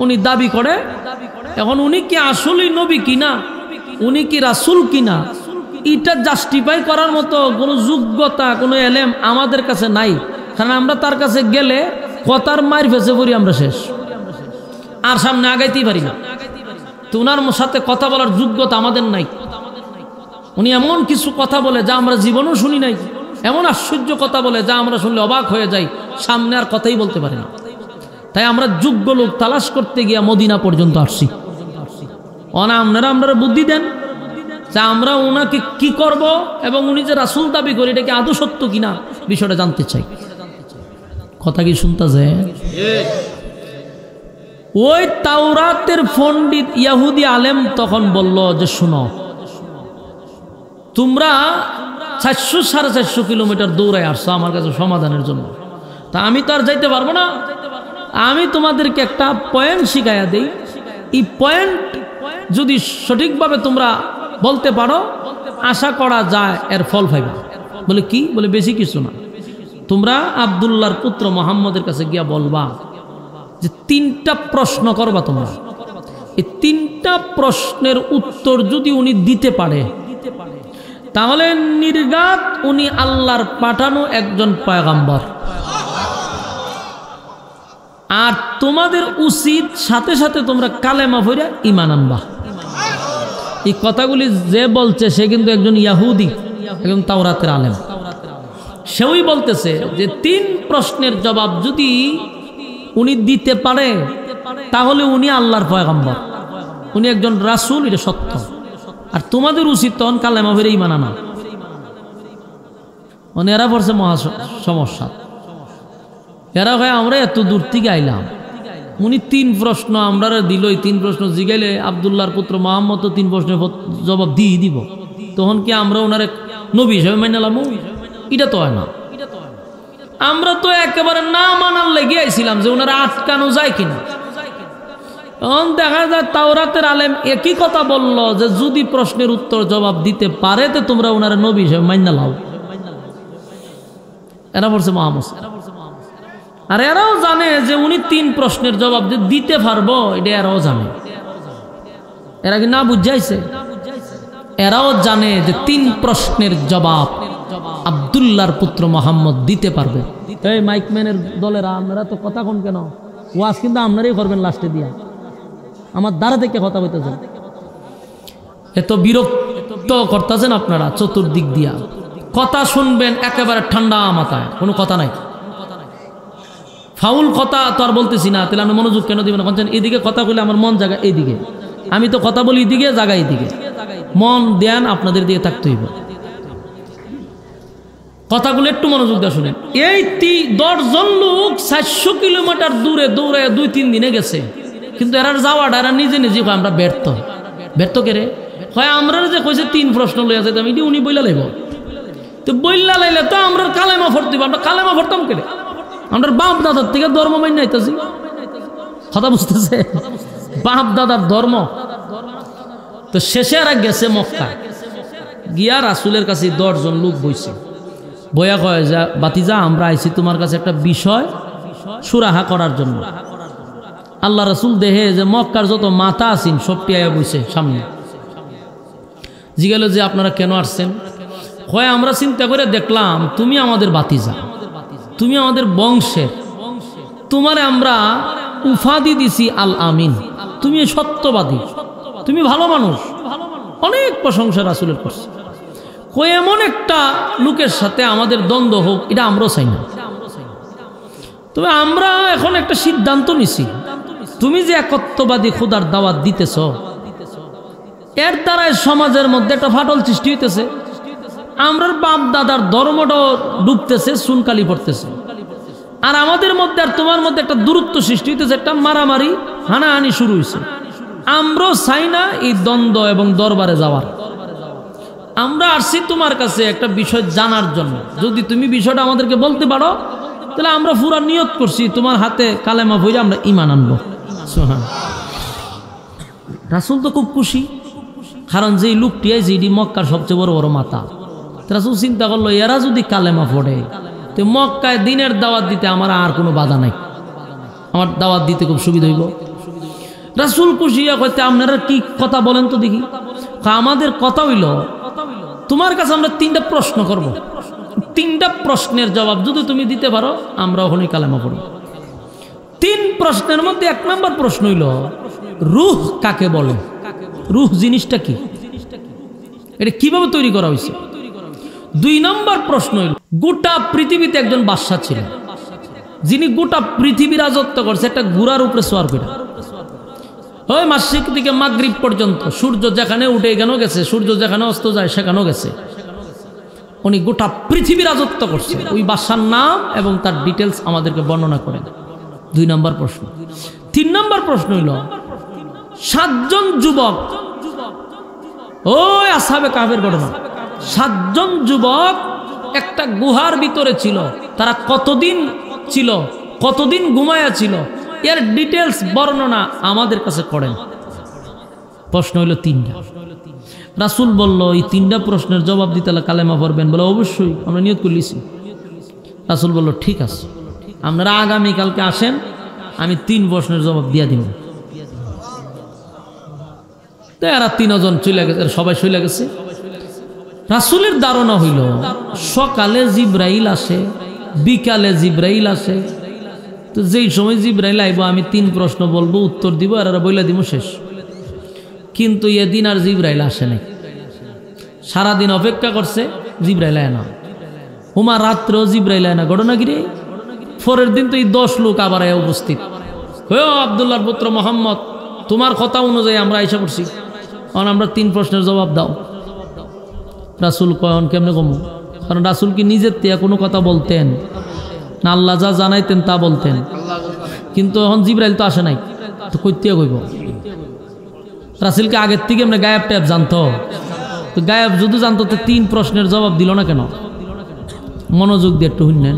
উনি দাবি করে। এখন উনি কি আসলেই নবী কিনা, উনি কি রাসূল কিনা, এটা জাস্টিফাই করার মতো কোনো যোগ্যতা কোনো এলেম আমাদের কাছে নাই। কারণ আমরা তার কাছে গেলে কথার মার ফেসে পড়ি, আমরা শেষ, আর সামনে আগাইতেই পারি না। তো ওনার সাথে কথা বলার যোগ্যতা আমাদের নাই। উনি এমন কিছু কথা বলে যা আমরা জীবনেও শুনি নাই, এমন আশ্চর্য কথা বলে যা আমরা শুনলে অবাক হয়ে যাই, সামনে আর কথাই বলতে পারি না। তাই আমরা যোগ্য লোক তালাশ করতে গিয়ে মদিনা পর্যন্ত আসছি। আপনারা বুদ্ধি দেন যে আমরা ওনাকে কি করব, এবং উনি যে রাসূল দাবি করি এটা কি আদৌ সত্য কিনা বিষয়টা জানতে চাই। কথা কি শুনতেছে? ওই তাওরাতের পণ্ডিত ইহুদি আলেম তখন বলল যে শুনো, তোমরা 400-450 কিলোমিটার দৌড়ায় আসছো আমার কাছে সমাধানের জন্য, তা আমি তো আর যাইতে পারবো না। আমি তোমাদেরকে একটা পয়েন্ট শিখাইয়া দিই, এই পয়েন্ট যদি সঠিকভাবে তোমরা বলতে পারো আশা করা যায় এর ফল পাইবা। বলে কি? বলে বেশি কিছু না, তোমরা আব্দুল্লাহর পুত্র মুহাম্মদের কাছে গিয়া বলবা যে 3টা প্রশ্ন করবা তোমরা, এই 3টা প্রশ্নের উত্তর যদি উনি দিতে পারে তাহলে নির্ঘাত উনি আল্লাহর পাঠানো একজন পয়গম্বর, আর তোমাদের উচিত সাথে সাথে তোমরা কালেমা পড়ে ঈমান আনবা। এই কথাগুলি যে বলছে সে কিন্তু একজন ইহুদি, একজন তাওরাতের আলেম। সেও বলতেছে যে 3 প্রশ্নের জবাব যদি উনি দিতে পারে তাহলে উনি আল্লাহর পয়গম্বর, উনি একজন রাসূল, এটা সত্য, আর তোমাদের উচিত তখন কালেমা পড়ে ঈমান আনা। এরা পড়ছে মহা সমস্যা। এরা হয় আমরা এত দূর থেকে আইলাম, উনি 3 প্রশ্ন আমরা দিল, 3 প্রশ্ন জিগাইলে আব্দুল্লাহর পুত্র মুহাম্মদ তো 3 প্রশ্নের জবাব দিয়ে দিব, তখন কি আমরা ওনার নবী হিসেবে মেনে নিলাম? এটা তো হয় না। আমরা তো একেবারে না মানার লেগে আইছিলাম যে ওনারা আটকানো যায় কিনা। তখন দেখা যায় তাওরাতের আলেম একই কথা বলল যে যদি প্রশ্নের উত্তর জবাব দিতে পারে তো তোমরা ওনারা নবী হিসেবে মাইনা লাও। এরা বলছে মুহাম্মদ, আর এরাও জানে যে উনি 3 প্রশ্নের জবাব যে দিতে পারবো, এটা এরাও জানে। এরা কি না বুঝাইছে? এরাও জানে যে 3 প্রশ্নের জবাব আব্দুল্লাহর পুত্র মোহাম্মদ দিতে পারবে। এই মাইকম্যানের দলেরা, আপনারা তো কথা কোন কেন? ওয়াজ কিন্তু আপনারাই করবেন লাস্টে দিয়া, আমার দ্বারা থেকে কথা বলতেছেন। এত বিরক্ত করতেছেন আপনারা চতুর্দিক দিয়া। কথা শুনবেন একেবারে ঠান্ডা মাথায়, কোনো কথা নাই। ফাউল কথা তো আর বলতেছি না, তাহলে আপনি মনোযোগ কেন দিবেন? এদিকে কথা বলে আমার মন জায়গা এইদিকে, আমি তো কথা বলি এদিকে, জায়গা এইদিকে। মন দেন আপনাদের দিকে থাকতে হইব। কথাগুলো একটু মনোযোগ দিয়ে শুনেন। এই 10 জন লোক 400 কিলোমিটার দূরে দৌড়ায় 2-3 দিনে গেছে, কিন্তু এরা যাওয়াটা এরা নিজে নিজে আমরা ব্যর্থ। ব্যর্থ কেরে হয় আমরা যে কইছে 3 প্রশ্ন লইয়া যেতাম, এটি উনি বইলা লাইব। তো বইলা লাইলে তো আমরা কালেমা পড়তে দিব। আমরা কালেমা পড়তাম কেরে? আমরা বাপ দাদার থেকে ধর্ম মাইন নাইতাছি। কথা বুঝতেছে? বাপ দাদার ধর্ম। তো শেষে এরা গেছে মক্কা, গিয়া রাসূলের কাছে 10 জন লোক বইছে। বয়া কয় যা বাতিজা, আমরা আইছি তোমার কাছে একটা বিষয় সুরাহা করার জন্য। আল্লাহ রাসূল দেহে যে মক্কার যত মাথা আছেন সবটি আয়া বইছে সামনে। জিজ্ঞাসা যে আপনারা কেন আসছেন? কয় আমরা চিন্তা করে দেখলাম তুমি আমাদের বাতিজা, তুমি আমাদের বংশের, তোমারে আমরা উপাধি দিছি আল আমিন, তুমি সত্যবাদী, তুমি ভালো মানুষ। অনেক প্রশংসা রাসূলের করছে। কই এমন একটা লোকের সাথে আমাদের দ্বন্দ্ব হোক, এটা আমরাও চাই না। তবে আমরা এখন একটা সিদ্ধান্ত নিছি, তুমি যে একত্ববাদী খোদার দাওয়াত দিতেছ, এর দ্বারাই সমাজের মধ্যে একটা ফাটল সৃষ্টি হইতেছে। আমরার বাপ দাদার ধর্মটাও ডুবতেছে, সুনকালি পড়তেছে। আর আমাদের মধ্যে আর তোমার মধ্যে একটা দূরত্ব সৃষ্টি হইতেছে, একটা মারামারি হানাহানি শুরু হয়েছে। আমরাও চাই না এই দ্বন্দ্ব এবং দরবারে যাওয়ার। আমরা আসছি তোমার কাছে একটা বিষয় জানার জন্য। যদি তুমি বিষয়টা আমাদেরকে বলতে পারো, তাহলে আমরা পুরা নিয়ত করছি তোমার হাতে কালেমা পড়ে আমরা ঈমান আনবো। রাসূল তো খুব খুশি, কারণ যেই লোকটি যেটি মক্কার সবচেয়ে বড় বড় মাথা। রাসূল চিন্তা করলো, এরা যদি কালেমা পড়ে তো মক্কায় দিনের দাওয়াত দিতে আমার আর কোনো বাধা নাই, আমার দাওয়াত দিতে খুব সুবিধা হইব। রাসূল খুশি কইতে, আপনারা কি কথা বলেন তো দেখি। আমাদের কথা হইল, তোমার কাছে আমরা 3টা প্রশ্ন করব, 3টা প্রশ্নের জবাব যদি তুমি দিতে পারো আমরা ওখানে কালেমা পড়ব। 3 প্রশ্নের মধ্যে 1 নম্বর প্রশ্ন হইল, রূহ কাকে বলে? রূহ জিনিসটা কি? এটা কিভাবে তৈরি করা হয়েছে? 2 নম্বর প্রশ্ন হইল, গোটা পৃথিবীতে একজন বাদশা ছিলেন, যিনি গোটা পৃথিবী রাজত্ব করছে একটা ঘোড়ার উপরে সওয়ার করে। ওই মাসরিক থেকে মাগরিব পর্যন্ত সূর্য যেখানে উঠে এখানেও গেছে, সূর্য যেখানে অস্ত যায় সেখানেও গেছে। উনি গোটা পৃথিবী রাজত্ব করছে। ওই বাদশার নাম এবং তার ডিটেলস আমাদেরকে বর্ণনা করেন। 2 নম্বর প্রশ্ন। 3 নম্বর প্রশ্ন হইল, 7 জন যুবক, ওই আসহাবে কাহফের ঘটনা, 7 জন যুবক একটা গুহার ভিতরে ছিল। তারা কতদিন ছিল, কতদিন ঘুমায়া ছিল, এর ডিটেলস বর্ণনা আমাদের কাছে করেন। প্রশ্ন হইল 3টা। রাসূল বলল, এই 3টা প্রশ্নের জবাব দিতে হলে কালেমা পড়বেন? বলে অবশ্যই, আমরা নিয়ত করলিছি। রাসূল বলল, ঠিক আছে, আপনারা আগামীকালকে আসেন, আমি 3 প্রশ্নের জবাব দিয়া দিব। তো এরা 3 জন চলে গেছে, সবাই চলে গেছে। রাসূলের ধারণা হইল সকালে জিবরাইল আসে, বিকালে জিবরাইল আসে। তো যেই সময় জিবরাইল আইব আমি 3 প্রশ্ন বলবো, উত্তর দিব, আর বইলা দিব, শেষ। কিন্তু এদিন আর জিবরাইল আসে নাই। সারাদিন অপেক্ষা করছে, জিবরাইল আয় না। হুমা রাত্রেও জিবরাইল আয় না। ঘটনা কি রে? পরের দিন তো এই 10 লোক আবার আয় উপস্থিত। ও আব্দুল্লাহর পুত্র মোহাম্মদ, তোমার কথা অনুযায়ী আমরা আইসা করছি, কারণ আমরা 3 প্রশ্নের জবাব দাও। রাসূল কয়ন কেমনে কমু? কারণ রাসূল কি নিজের থেকে কোনো কথা বলতেন না? আল্লাহ যা জানাইতেন তা বলতেন। কিন্তু এখন জিবরাইল তো আসে নাই, তো কইতে কইব। রাসূলকে আগের থেকে এমনি গায়েব টায়েব জানতো। তো গায়েব যদি জানতো তো 3 প্রশ্নের জবাব দিল না কেন? মনোযোগ দিয়ে একটু শুনেন।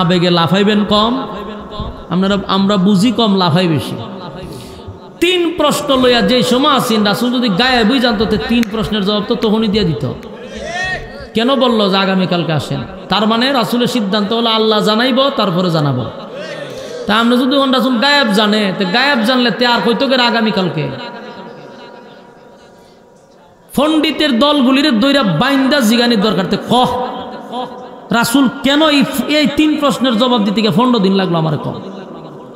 আবেগে লাফাইবেন কম, আমরা বুঝি কম, লাফাই বেশি। 3 প্রশ্ন লইয়া যে সময় আসেন, রাসূল যদি গায়েবই জানতো তো 3 প্রশ্নের জবাব তো তখনই দিয়ে দিত। কেন বললো যে আগামীকালকে আসেন? তার মানে রাসূলের সিদ্ধান্ত হলো আল্লাহ জানাইব, তারপরে জানাবো। তা আমরা যদি রাসূল গায়েব জানে, তো গায়েব জানলে তে আর কইতো করে আগামীকালকে? পণ্ডিতের দলগুলির দইরা বাইন্দা জিগানির দরকার। কহ রাসূল কেন এই 3 প্রশ্নের জবাব দিতে গিয়ে 15 দিন লাগলো আমার? কম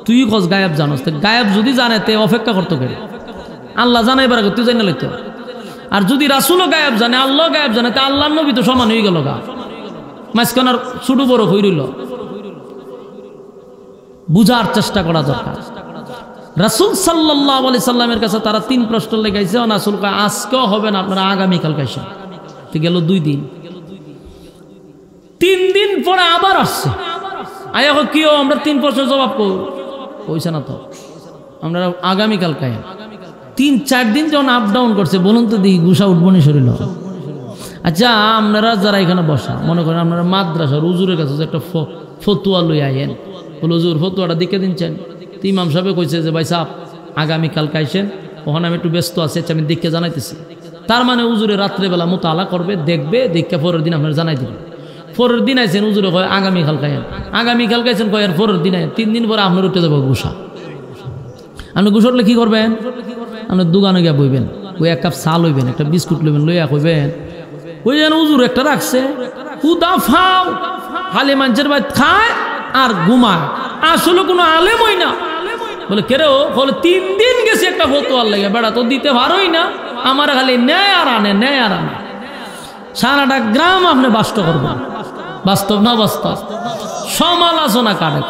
তুই কস গায়েব জানোস, গায়েব যদি জানে তে অপেক্ষা করতে পারে? আল্লাহ জানাইবার আগে তুই জানা লইতো। আর যদি রাসূলও গায়েব জানে, আল্লাহ গায়েব জানে, তা আল্লাহর নবী তো সমান হয়ে গেল গা, মাঝখানার ছোট বড় হই রইল। বুঝার চেষ্টা করা দরকার। রাসূল সাল্লাল্লাহু আলাইহি সাল্লামের কাছে তারা 3 প্রশ্ন লেগাইছে, রাসূল কয় আজকেও হবে না, আপনারা আগামীকালকে আসেন। তো গেল 2 দিন। 3 দিন পরে আবার আসছে, আয়া কিও আমরা 3 প্রশ্নের জবাব কইছে না তো, আমরা আগামীকালকে। 3-4 দিন যখন আপ ডাউন করছে, বলুন তো দেখি গুসা উঠবো নি শরীর? আচ্ছা আপনারা যারা এখানে বসা, মনে করেন আপনারা মাদ্রাসার হুজুরের কাছে একটা ফতুয়া লই আইয়েন, বলে হুজুর ফতুয়াটা দিকে দিনছেন। ইমাম সাহেব কইছে যে ভাই সাহেব আগামীকালকে আইসেন, ওখানে আমি একটু ব্যস্ত আছি, আমি দেখে জানাইতেছি। তার মানে হুজুরে রাত্রেবেলা মোতালা করবে, দেখবে, দেখে পরের দিন আপনারা জানাই দিবেন। পরের দিন আইসেন, হুজুরে কয় আগামীকালকে আইন, আগামীকালকে আইসেন কয় পরের দিন আইন। 3 দিন পরে আপনার উঠে যাবো গুসা। আপনি গুসা উঠলে কি করবেন? আপনার দোকানে গিয়ে বইবেন, ওই 1 কাপ চা লইবেন, একটা বিস্কুট লইবেন, লইয়া কইবেন ওই যেন হুজুর একটা রাখছে, হুদা ফাও খালি মানুষের বাড়ি খায় আর ঘুমায়, আসলে কোনো আলেম হই না। বলে কেরে ও? বলে 3 দিন গেছে একটা ফতোয়ার লাগে, বেড়া তো দিতে পারোই না, আমার খালি ন্যায় আর আনে, ন্যায় আর আনে। সারাটা গ্রাম আপনি বাস্তব করবেন, বাস্তব না বাস্তব? সমালোচনা কাটে।